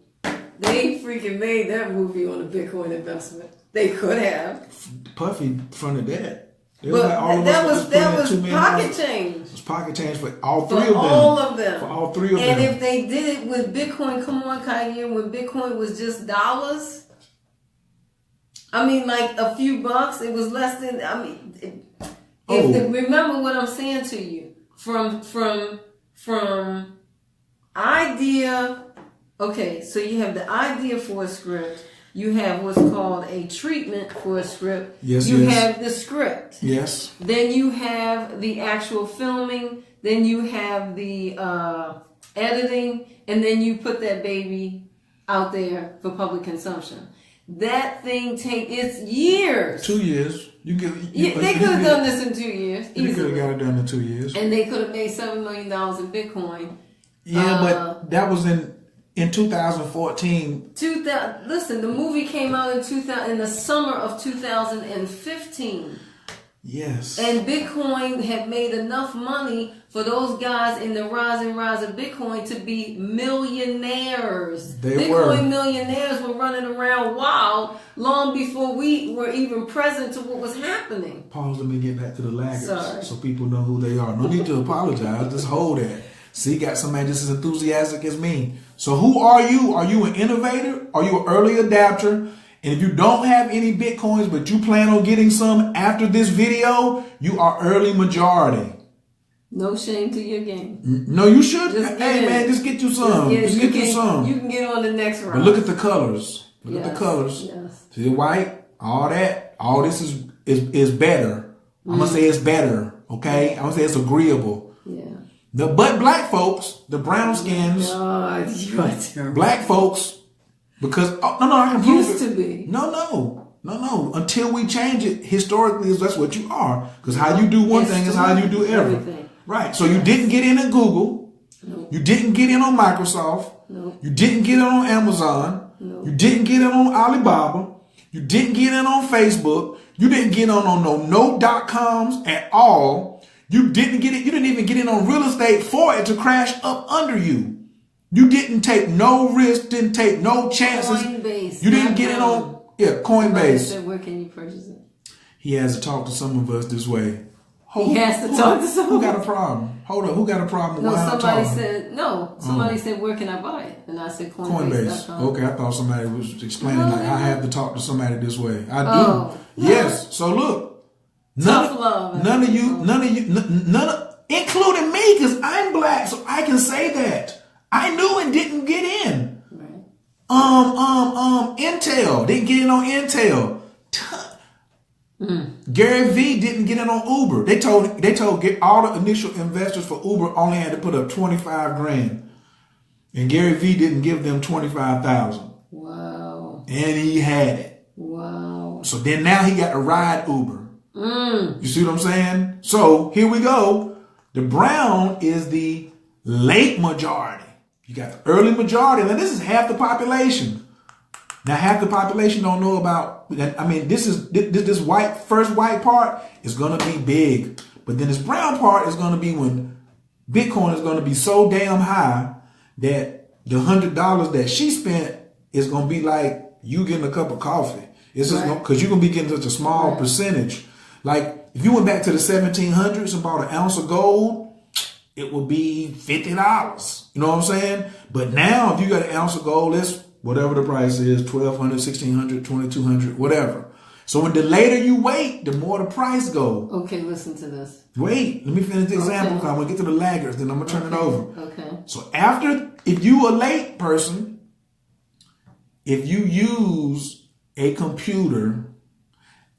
They freaking made that movie on a Bitcoin investment. They could have. Puffy fronted that. But that was pocket change. It was pocket change for all three for of them. all of them. For all three of and them. if they did it with Bitcoin, come on, Kanye, when Bitcoin was just dollars. I mean, like a few bucks. It was less than. I mean, remember what I'm saying to you. From idea. Okay, so you have the idea for a script. You have what's called a treatment for a script. Yes, you have the script. Yes. Then you have the actual filming. Then you have the editing. And then you put that baby out there for public consumption. That thing it's years. 2 years. They could have done this in 2 years. They could have got it done in 2 years. And they could have made $7 million in Bitcoin. Yeah, but that was in 2014. Listen, the movie came out in the summer of 2015. Yes. And Bitcoin had made enough money for those guys in the rise of Bitcoin to be millionaires. Bitcoin millionaires were running around wild long before we were even present to what was happening. Pause, let me get back to the laggards. Sorry. So people know who they are. No need to apologize. Just hold that. See, got somebody just as enthusiastic as me. So who are you? Are you an innovator? Are you an early adapter? And if you don't have any Bitcoins, but you plan on getting some after this video, you are early majority. No shame to your game. No, you should. Hey, man, just get you some. Just get you some. You can get on the next round. But look at the colors. Look at the colors. Yes. See the white? All that. All this is better. I'm going to say it's better. Okay? I'm going to say it's agreeable. Yeah. But black folks, the brown skins, God, you are terrible. black folks, because I can prove used to be. No. Until we change it, historically, that's what you are. Because how you do one thing is how you do everything. Right. So you didn't get in at Google. Nope. You didn't get in on Microsoft. Nope. You didn't get in on Amazon. Nope. You didn't get in on Alibaba. You didn't get in on Facebook. You didn't get in on no .coms at all. You didn't get it. You didn't even get in on real estate for it to crash up under you. You didn't take no risk, didn't take no chances. Coinbase. You didn't get in on Coinbase. Said, where can you purchase it? He has to talk to some of us this way. He has to talk to someone. Who got a problem? Hold up. Who got a problem? No, somebody said, where can I buy it? And I said, Coinbase. Okay, I thought somebody was explaining I have to talk to somebody this way. I do. Oh, yes. So look. None of you, including me, because I'm black, so I can say that. I knew and didn't get in. Right. Intel didn't get in on Intel. Gary V didn't get in on Uber. They told all the initial investors for Uber only had to put up $25,000, and Gary V didn't give them $25,000. Wow. And he had it. Wow. So then now he got to ride Uber. You see what I'm saying? So here we go. The brown is the late majority. You got the early majority. Now this is half the population. Now half the population don't know about. I mean, this first white part is gonna be big, but then this brown part is gonna be when Bitcoin is gonna be so damn high that the $100 that she spent is gonna be like you getting a cup of coffee. It's just because you're gonna be getting such a small percentage. Like, if you went back to the 1700s and bought an ounce of gold, it would be $50. You know what I'm saying? But now, if you got an ounce of gold, it's whatever the price is, $1,200, $1,600, $2,200, whatever. So when the later you wait, the more the price goes. Okay, listen to this. Wait, let me finish the example, because I'm going to get to the laggards, then I'm going to turn it over. Okay. So if you a late person, if you use a computer,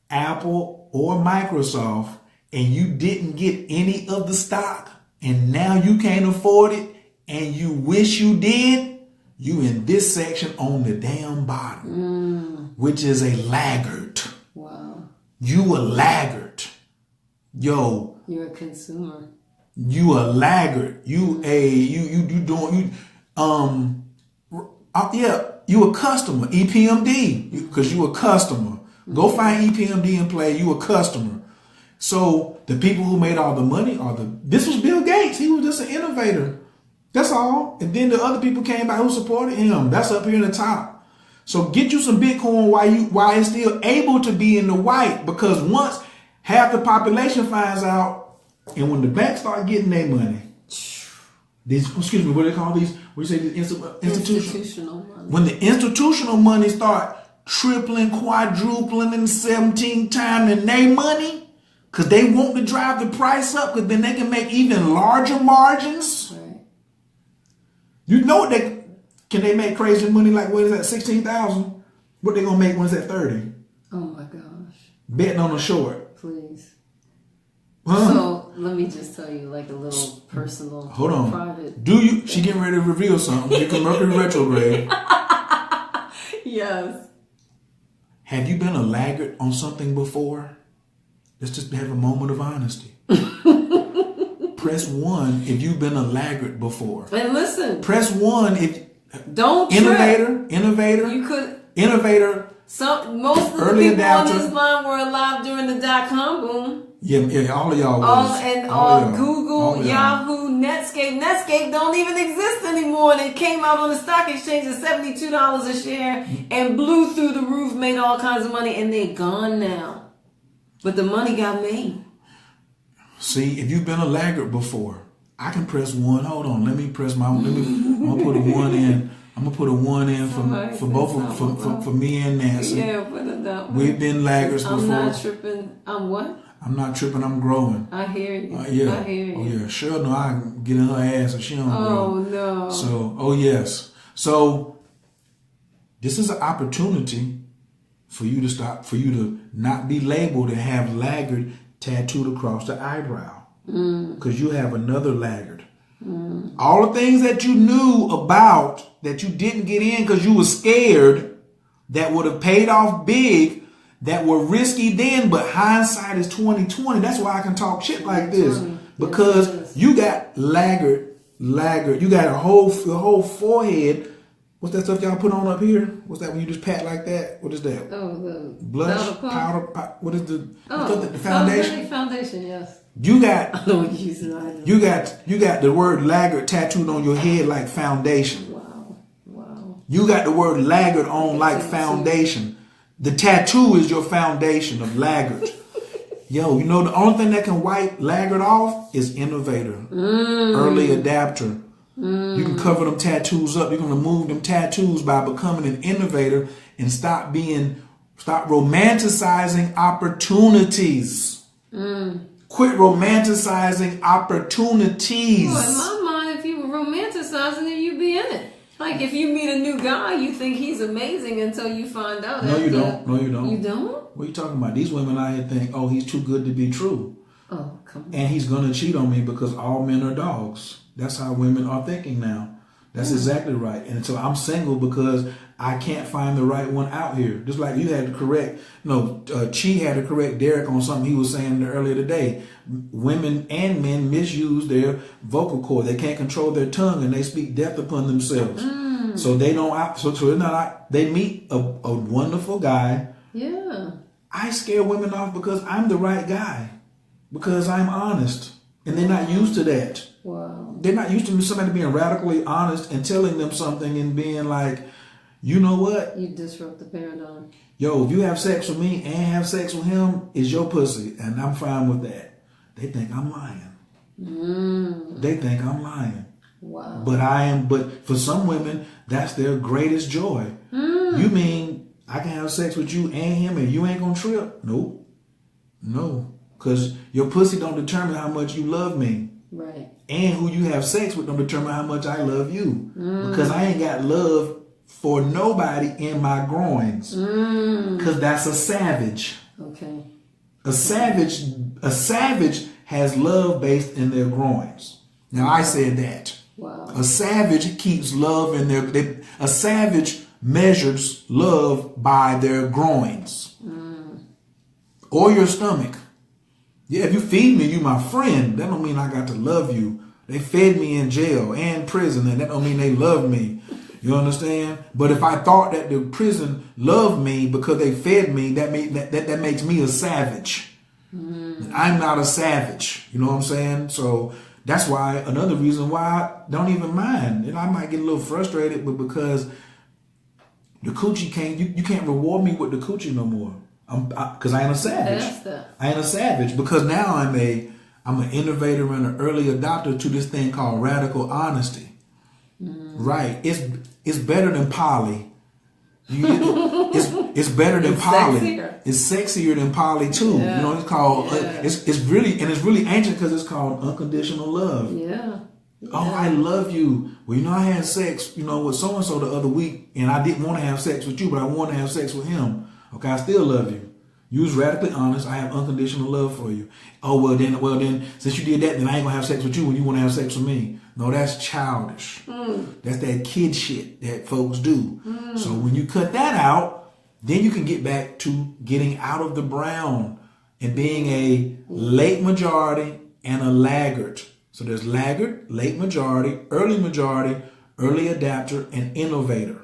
Apple or Microsoft, and you didn't get any of the stock, and now you can't afford it, and you wish you did, you in this section on the damn bottom, which is a laggard. Wow. You a laggard. Yo. You're a consumer. you a laggard. You a customer. EPMD, because you a customer. Go find EPMD and play. You a customer. So the people who made all the money this was Bill Gates. He was just an innovator. That's all. And then the other people came by who supported him. That's up here in the top. So get you some Bitcoin while it's still able to be in the white, because once half the population finds out, and when the banks start getting their money, what do they call these? What do you say? These institutional money. When the institutional money start tripling, quadrupling, and 17 times in their money, because they want to drive the price up, because then they can make even larger margins. Right. You know can they make crazy money like, what is that, 16,000? What they gonna make when it's at 30? Oh my gosh. Betting on a short. Please. Huh? So let me just tell you like a little personal, hold on, private. She getting ready to reveal something. You can Mercury retrograde. Yes. Have you been a laggard on something before? Let's just have a moment of honesty. Press 1 if you've been a laggard before. And listen. Press 1 if don't innovator. You could innovator. Most of the people on this line were alive during the .com boom. Yeah, all of y'all was. Google, Yahoo, Netscape. Netscape don't even exist anymore. And it came out on the stock exchange at $72 a share and blew through the roof, made all kinds of money, and they're gone now. But the money got made. See, if you've been a laggard before, I can press 1. Hold on, I'm gonna put a 1 in. I'm gonna put a 1 in for both for me and Nancy. Yeah, put it that way. We've been laggards before. I'm not tripping. I'm what? I'm not tripping. I'm growing. I hear you. Yeah. I hear you. Oh yeah. Sure. No, I can get in her ass and she don't grow. Oh no. So, oh yes. So this is an opportunity for you to not be labeled and have laggard tattooed across the eyebrow, because you have another laggard. All the things that you knew about that you didn't get in because you were scared, that would have paid off big, that were risky then, but hindsight is 2020. That's why I can talk shit like this, because you got laggard. You got a whole forehead. What's that stuff y'all put on up here? What's that when you just pat like that? What is that? Oh, the blush, powder. What is the foundation? Foundation, yes. You got. I don't use it either. You got the word laggard tattooed on your head like foundation. Wow. You got the word laggard on like foundation. The tattoo is your foundation of laggard. Yo, you know the only thing that can wipe laggard off is innovator, early adapter. You can cover them tattoos up. You can remove them tattoos by becoming an innovator and stop romanticizing opportunities. Quit romanticizing opportunities. Well, in my mind, if you were romanticizing it, you'd be in it. Like if you meet a new guy, you think he's amazing until you find out. No, you don't. No, you don't. You don't? What are you talking about? These women out here think, oh, he's too good to be true. Oh, come on. And he's going to cheat on me because all men are dogs. That's how women are thinking now. That's exactly right. And so I'm single because I can't find the right one out here. Just like you had to correct, Chi had to correct Derek on something he was saying earlier today. Women and men misuse their vocal cord. They can't control their tongue and they speak death upon themselves. So they don't. So they're not. They meet a wonderful guy. Yeah. I scare women off because I'm the right guy, because I'm honest, and they're not used to that. Wow. They're not used to somebody being radically honest and telling them something and being like, you know what? You disrupt the paradigm. Yo, if you have sex with me and have sex with him, it's your pussy, and I'm fine with that. They think I'm lying. They think I'm lying. Wow. But for some women, that's their greatest joy. You mean I can have sex with you and him and you ain't gonna trip? Nope. No. Because your pussy don't determine how much you love me. Right. And who you have sex with don't determine how much I love you. Because I ain't got love for nobody in my groins. Because that's a savage. Okay. A savage has love based in their groins. Now I said that. Wow. A savage keeps love in a savage measures love by their groins. Or your stomach. Yeah, if you feed me, you my friend. That don't mean I got to love you. They fed me in jail and prison, and that don't mean they love me. You understand? But if I thought that the prison loved me because they fed me, that makes me a savage. I'm not a savage. You know what I'm saying? So that's why another reason why I don't even mind. And I might get a little frustrated, but because the coochie can't, you can't reward me with the coochie no more. Because I ain't a savage. I ain't a savage because now I'm an innovator and an early adopter to this thing called radical honesty. Right? It's better than poly. It's better than poly. Sexier. It's sexier than poly too. Yeah. You know, it's called. Yeah. It's really ancient because it's called unconditional love. Yeah. Oh, I love you. Well, you know, I had sex, with so and so the other week, and I didn't want to have sex with you, but I wanted to have sex with him. Okay, I still love you. You was radically honest. I have unconditional love for you. Oh, well then, since you did that, then I ain't gonna have sex with you when you want to have sex with me. No, that's childish. That's that kid shit that folks do. So when you cut that out, then you can get back to getting out of the brown and being a late majority and a laggard. So there's laggard, late majority, early adapter, and innovator.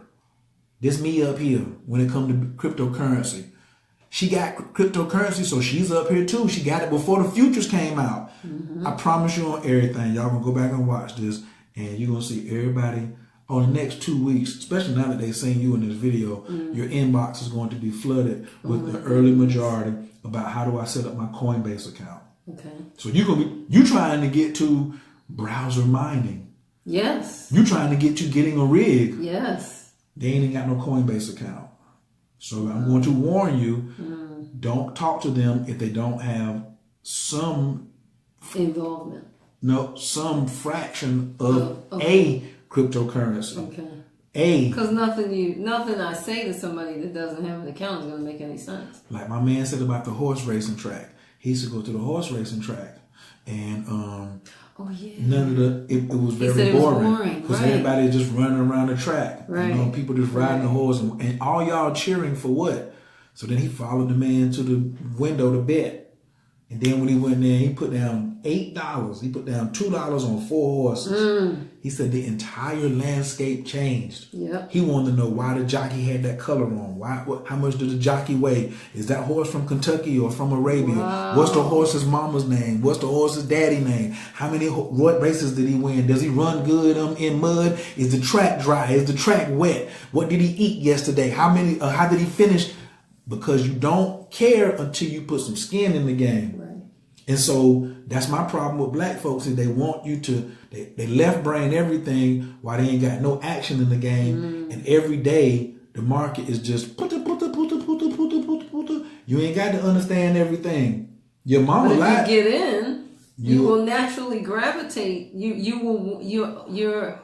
This me up here when it comes to cryptocurrency. She got cryptocurrency, so she's up here too. She got it before the futures came out. I promise you on everything. Y'all gonna go back and watch this, and you're gonna see everybody on the next 2 weeks, especially now that they've seen you in this video, your inbox is going to be flooded with the early majority about how do I set up my Coinbase account. Okay. So you trying to get to browser mining. Yes. You trying to get to getting a rig. Yes. They ain't got no Coinbase account. So I'm going to warn you, don't talk to them if they don't have some involvement. No, some fraction of a cryptocurrency. Okay. Because nothing I say to somebody that doesn't have an account is going to make any sense. Like my man said about the horse racing track. He used to go to the horse racing track, and none of it was very boring because everybody just running around the track. Right. People just riding the horse, and all y'all cheering for what? So then he followed the man to the window to bet, and then when he went there, he put down $8. He put down $2 on 4 horses. He said the entire landscape changed. Yep. He wanted to know why the jockey had that color on. How much did the jockey weigh? Is that horse from Kentucky or from Arabia? Wow. What's the horse's mama's name? What's the horse's daddy name? How many races did he win? Does he run good in mud? Is the track dry? Is the track wet? What did he eat yesterday? How did he finish? Because you don't care until you put some skin in the game. Right. And so that's my problem with black folks is they want you to, they left brain everything while they ain't got no action in the game. And every day the market is just puta. You ain't got to understand everything. Your mama but if lied. you get in, you will naturally gravitate. Your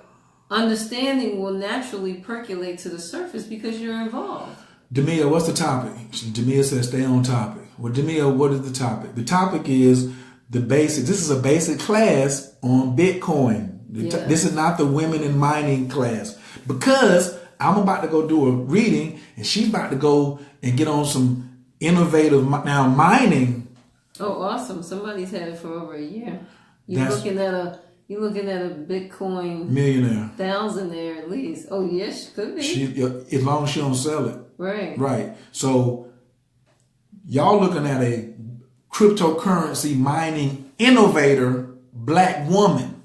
understanding will naturally percolate to the surface because you're involved. Demia, what's the topic? Demia says stay on topic. Well, Demia, what is the topic? The topic is the basic. This is a basic class on Bitcoin. This is not the women in mining class. Because I'm about to go do a reading and she's about to go and get on some innovative now mining. Oh, awesome. Somebody's had it for over a year. You're looking at a Bitcoin millionaire. Thousandaire at least. Oh, yes, could be. As long as she don't sell it. Right. Right. So y'all looking at a cryptocurrency mining innovator black woman.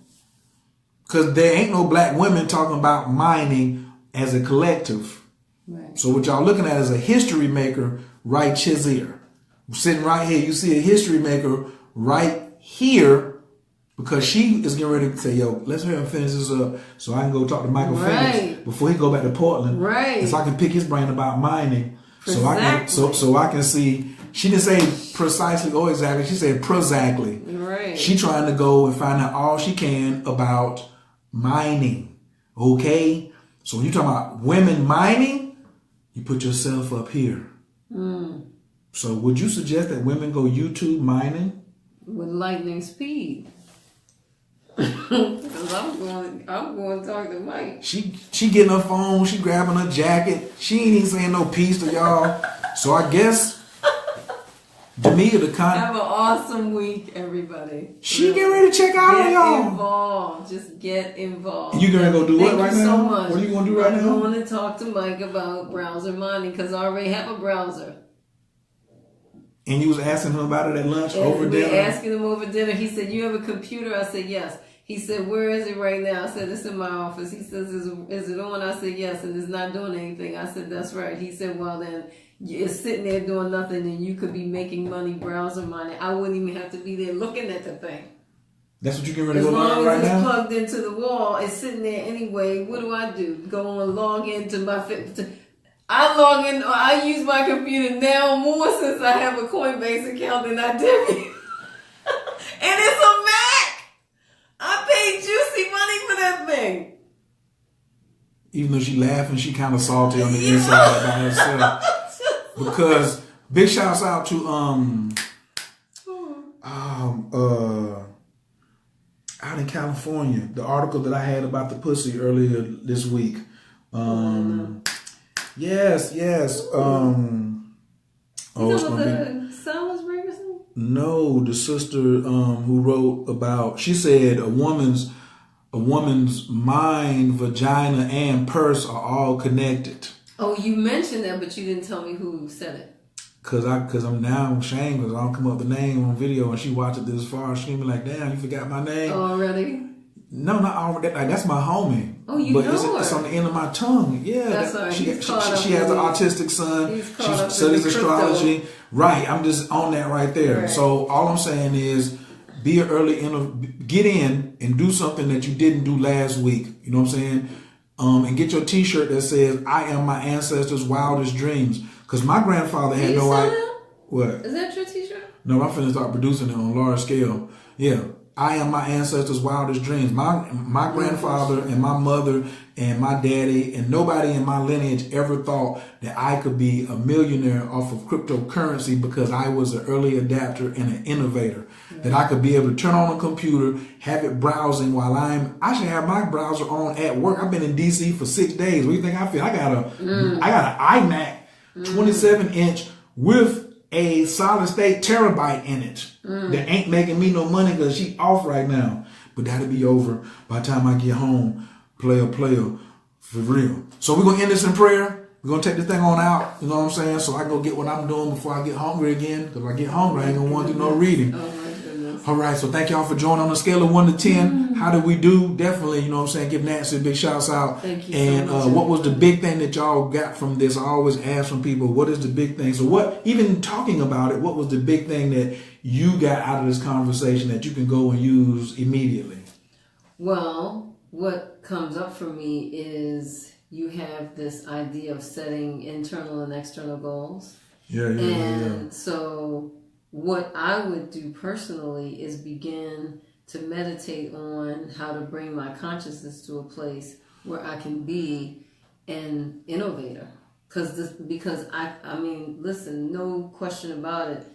Because there ain't no black women talking about mining as a collective. Right. So what y'all looking at is a history maker right here. Sitting right here. You see a history maker right here. Because she is getting ready to say, yo, let's hurry and finish this up so I can go talk to Michael Phoenix before he go back to Portland. Right. And so I can pick his brain about mining. Exactly. So I can see. She didn't say precisely or exactly. She said prozactly. Right. She trying to go and find out all she can about mining. Okay? So when you talking about women mining, you put yourself up here. So would you suggest that women go YouTube mining? With lightning speed. Because I'm going to talk to Mike. She getting her phone, she grabbing her jacket. She ain't even saying no peace to y'all. So I guess Jamia, the Have an awesome week, everybody. She get ready to check out on y'all. Get involved. Just get involved. You gonna go do what right now? Thank you so much. What are you gonna do right now? I'm going to talk to Mike about browser mining because I already have a browser. And you was asking him about it at lunch And over dinner? We were asking him over dinner. He said, you have a computer? I said, yes. He said, where is it right now? I said, it's in my office. He says, is it on? I said, yes, and it's not doing anything. I said, that's right. He said, well, then it's sitting there doing nothing and you could be making money browser mining. I wouldn't even have to be there looking at the thing. That's what you can really go learn right now? As long as it's plugged into the wall, it's sitting there anyway. What do? Go and log into my... I log in, I use my computer now more since I have a Coinbase account than I did. And it's a Mac! I paid juicy money for that thing. Even though she laughing, she kind of salty on the inside by herself. Because big shouts out to out in California, the article that I had about the pussy earlier this week. Yes. It's the Salisbury or something? No, the sister who wrote about, she said a woman's mind, vagina, and purse are all connected. Oh, you mentioned that, but you didn't tell me who said it. Cause I'm now ashamed because I don't come up with the name on video, and she watched it this far. She be like, "Damn, you forgot my name." Already? No, not already. Like, that's my homie. Oh, you but know it's on the end of my tongue. Yeah, that's all right. She has an autistic son. She studies astrology. Crypto. Right. I'm just on that right there. Right. So all I'm saying is, be an get in and do something that you didn't do last week. You know what I'm saying? And get your T-shirt that says, "I am my ancestors' wildest dreams." Because my grandfather had no idea. What? Is that your T-shirt? No, I'm finna start producing it on a large scale. Yeah. I am my ancestors' wildest dreams. My grandfather and my mother and my daddy and nobody in my lineage ever thought that I could be a millionaire off of cryptocurrency because I was an early adapter and an innovator. Mm-hmm. That I could be able to turn on a computer, have it browsing while I should have my browser on at work. I've been in DC for 6 days. What do you think I feel? I got an iMac 27-inch with a solid state terabyte in it that ain't making me no money because she off right now. But that'll be over by the time I get home. Player, for real. So we're going to end this in prayer. We're going to take this thing on out. You know what I'm saying? So I go get what I'm doing before I get hungry again. Because if I get hungry, I ain't going to want to do no reading. Oh, my goodness. All right. So thank y'all for joining on a scale of 1 to 10. How did we do? Definitely, you know what I'm saying? Give Nancy a big shouts out. Thank you and so much. what was the big thing that y'all got from this? I always ask from people, what is the big thing? So even talking about it, what was the big thing that you got out of this conversation that you can go and use immediately? Well, what comes up for me is you have this idea of setting internal and external goals. Yeah. So what I would do personally is begin to meditate on how to bring my consciousness to a place where I can be an innovator. Because I mean, listen, no question about it.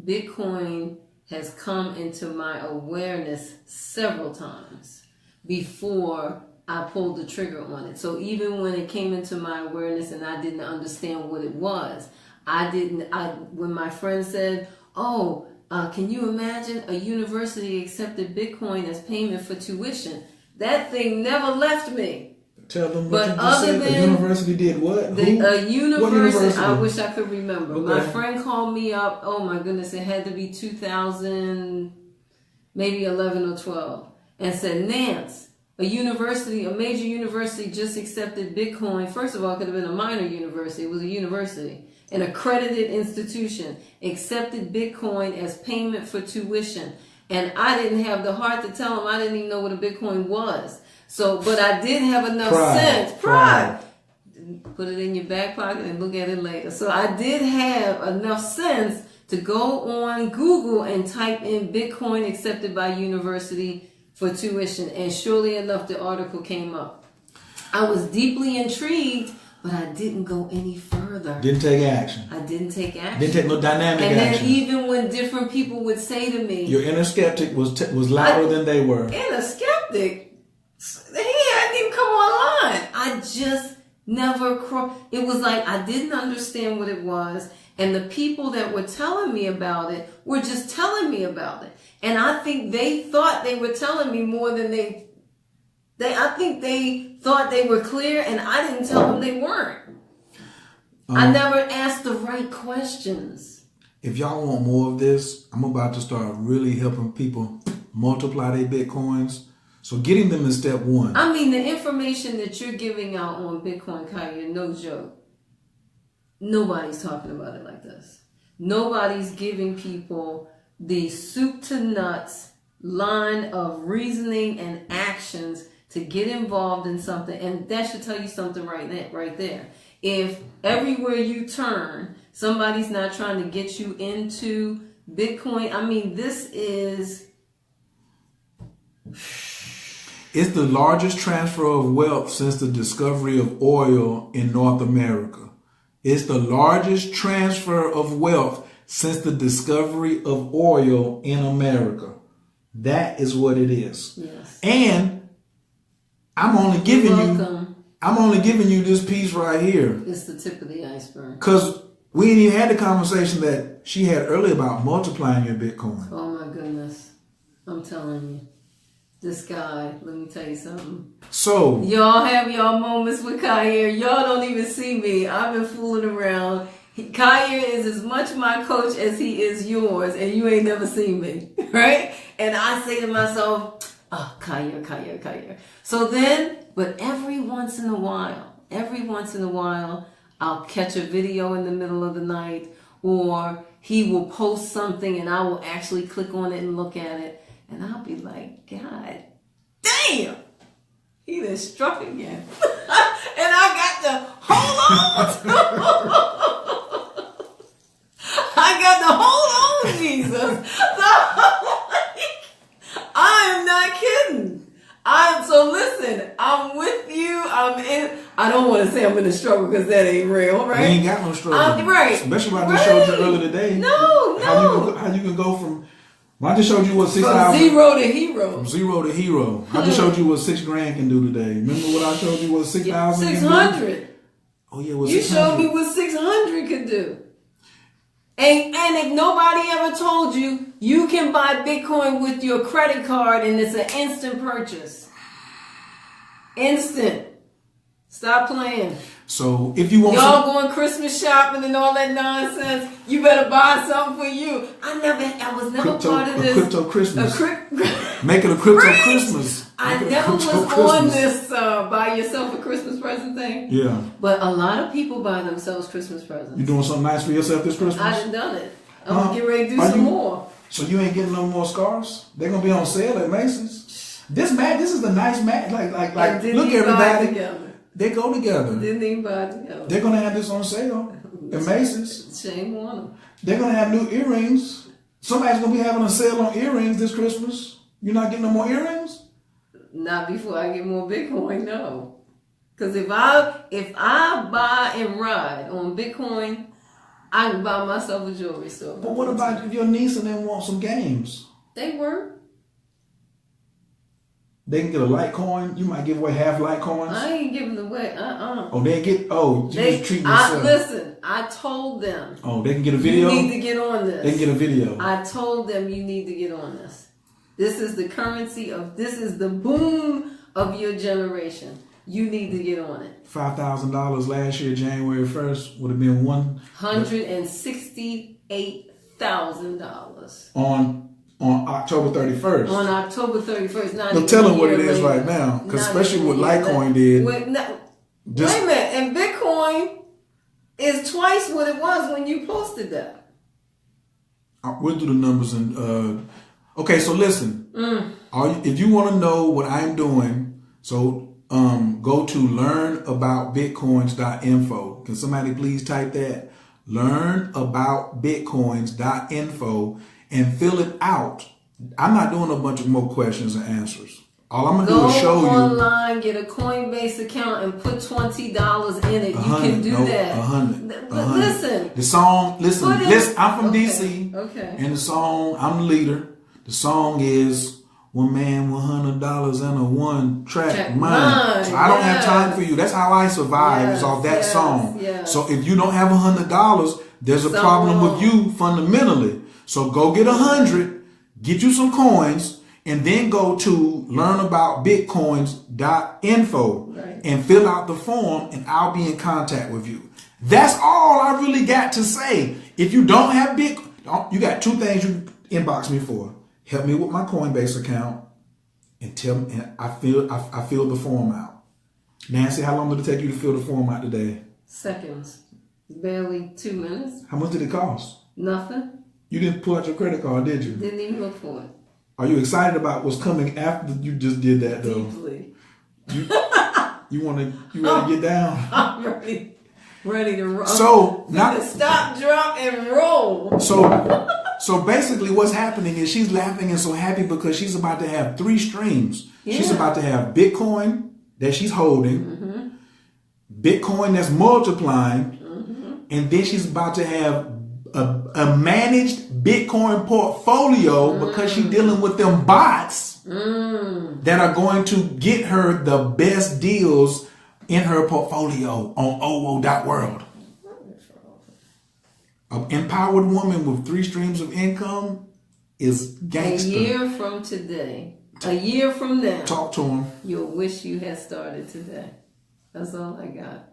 Bitcoin has come into my awareness several times before I pulled the trigger on it. So even when it came into my awareness and I didn't understand what it was, when my friend said, can you imagine a university accepted Bitcoin as payment for tuition? That thing never left me. Tell them what you just said. A university did what? A university. I wish I could remember. Okay. My friend called me up. Oh my goodness, it had to be 2000, maybe 11 or 12, and said, Nance, a major university just accepted Bitcoin. First of all, it could have been a minor university. It was a university. An accredited institution accepted Bitcoin as payment for tuition. And I didn't have the heart to tell them I didn't even know what a Bitcoin was. But I did have enough sense. Pride. Put it in your back pocket and look at it later. So I did have enough sense to go on Google and type in Bitcoin accepted by university for tuition. And surely enough, the article came up. I was deeply intrigued, but I didn't go any further. Didn't take action. I didn't take action. Didn't take no dynamic action. And then even when different people would say to me... Your inner skeptic was louder than they were. Inner skeptic? He hadn't even come online. I just It was like I didn't understand what it was. And the people that were telling me about it were just telling me about it. And I think they thought they were telling me more than I think they thought they were clear, and I didn't tell them they weren't. I never asked the right questions. If y'all want more of this, I'm about to start really helping people multiply their Bitcoins. So getting them is step one. I mean, the information that you're giving out on Bitcoin, Khayr, no joke. Nobody's talking about it like this. Nobody's giving people the soup to nuts line of reasoning and actions to get involved in something. And that should tell you something right there. If everywhere you turn, somebody's not trying to get you into Bitcoin, I mean, this is... It's the largest transfer of wealth since the discovery of oil in North America. It's the largest transfer of wealth since the discovery of oil in America. That is what it is. Yes. And I'm only giving you this piece right here. It's the tip of the iceberg. Because we ain't even had the conversation that she had earlier about multiplying your Bitcoin. Oh my goodness. I'm telling you. This guy, let me tell you something. So y'all have y'all moments with Khayr. Y'all don't even see me. I've been fooling around. Khayr is as much my coach as he is yours, and you ain't never seen me, right? And I say to myself, oh, Khayr. So then, but every once in a while, I'll catch a video in the middle of the night, or he will post something and I will actually click on it and look at it. And I'll be like, God damn, he done struck again. And I got to hold on. Jesus. I am not kidding. So listen, I'm with you. I don't want to say I'm in a struggle because that ain't real, right? We ain't got no struggle. Right. Especially when I just showed you earlier today. No. How you can go from... I just showed you what 6,000... From zero to hero. From zero to hero. I just showed you what $6,000 can do today. Remember what I showed you what 6,000 600. Oh yeah, what you 600. showed me what 600 could do. And if nobody ever told you, you can buy Bitcoin with your credit card and it's an instant purchase. Instant. Stop playing. So if you want y'all going Christmas shopping and all that nonsense, you better buy something for you. I was never part of this. Crypto Christmas. Make it a crypto Christmas. I never was on this buy yourself a Christmas present thing. Yeah. But a lot of people buy themselves Christmas presents. You doing something nice for yourself this Christmas? I done it. I'm gonna get ready to do some more. So you ain't getting no more scarves? They're gonna be on sale at Macy's. This is the nice mat. Like look everybody. They go together. Didn't even buy together. They're gonna have this on sale at Macy's. Shame on them. They're gonna have new earrings. Somebody's gonna be having a sale on earrings this Christmas. You're not getting no more earrings? Not before I get more Bitcoin, no. Because if I buy and ride on Bitcoin, I can buy myself a jewelry store. But what about if your niece and them want some games? They work. They can get a Litecoin. You might give away half Litecoins. I ain't giving away. Oh, they get. Oh, you just treating yourself. Listen, I told them. Oh, they can get a video. You need to get on this. They can get a video. I told them you need to get on this. This is the currency of. This is the boom of your generation. You need to get on it. $5,000 last year, January 1st, would have been $168,000 on October 31st. On October 31st. Now tell them what it is right now, because especially what Litecoin did. Wait a minute, and Bitcoin is twice what it was when you posted that. We'll do the numbers and okay. So listen, if you want to know what I'm doing, so go to learnaboutbitcoins.info. Can somebody please type that? Learnaboutbitcoins.info. And fill it out. I'm not doing a bunch of more questions and answers. All I'm gonna do is show you. Go online, get a Coinbase account, and put $20 in it. You can do that. Listen. The song. Listen. I'm from DC. Okay. And the song. I'm the leader. The song is One man, $100 and a one-track mind. mind. So I don't have time for you. That's how I survive. Is off that song. Yes. So if you don't have $100, there's a problem with you fundamentally. So go get 100, get you some coins, and then go to learnaboutbitcoins.info and fill out the form, and I'll be in contact with you. That's all I really got to say. If you don't have Bitcoin, you got two things you inbox me for. Help me with my Coinbase account and tell me, and I filled the form out. Nancy, how long did it take you to fill the form out today? Seconds. Barely 2 minutes. How much did it cost? Nothing. You didn't pull out your credit card, did you? Didn't even look for it. Are you excited about what's coming after you just did that though? Deeply. You ready to get down? I'm ready to roll. So now stop, drop, and roll. So basically what's happening is she's laughing and so happy because she's about to have 3 streams. Yeah. She's about to have Bitcoin that she's holding, Bitcoin that's multiplying, and then she's about to have a managed Bitcoin portfolio because she's dealing with them bots that are going to get her the best deals in her portfolio on OWO.world. An empowered woman with 3 streams of income is gangster. A year from today, a year from now, talk to him. You'll wish you had started today. That's all I got.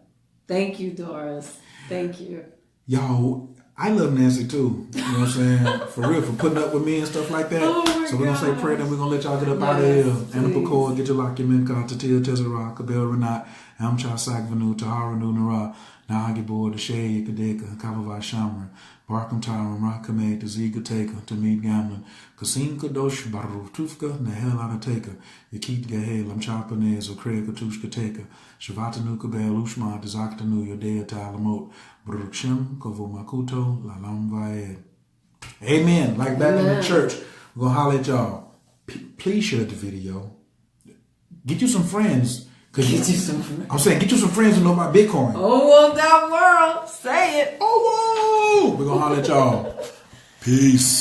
Thank you, Doris. Thank you. Y'all, I love Nancy too. You know what I'm saying? For real, for putting up with me and stuff like that. Oh so we're going to say prayer, then we're going to let y'all get up out of here. Anna Pacor, get your lock, your minka, Tatia Tezera, Kabel Renat, Amcha Sagvanu, Tahara Nunara, Nahagibor, the Shea, Kadeka, Kavavai Shamra, Barkham Tyron, Rakame, the Ziga Taker, Tamid Gamlin, Kasim Kadosh, Baru Tufka, Nahel Anateka, Yakit Gahel, Amchapanez, or Craig Katushka Taker, Shavatanu Kabel, Ushma, Dizakatanu, Yodea Talamot, Baruchim, Kovo Makuto, Lalam Vaed. Amen. Like back in the church, we're going to holler at y'all. Please share the video. Get you some friends. I'm saying, get you some friends who know about Bitcoin. OWO.world. Say it. Oh, whoa. We're going to holler at y'all. Peace.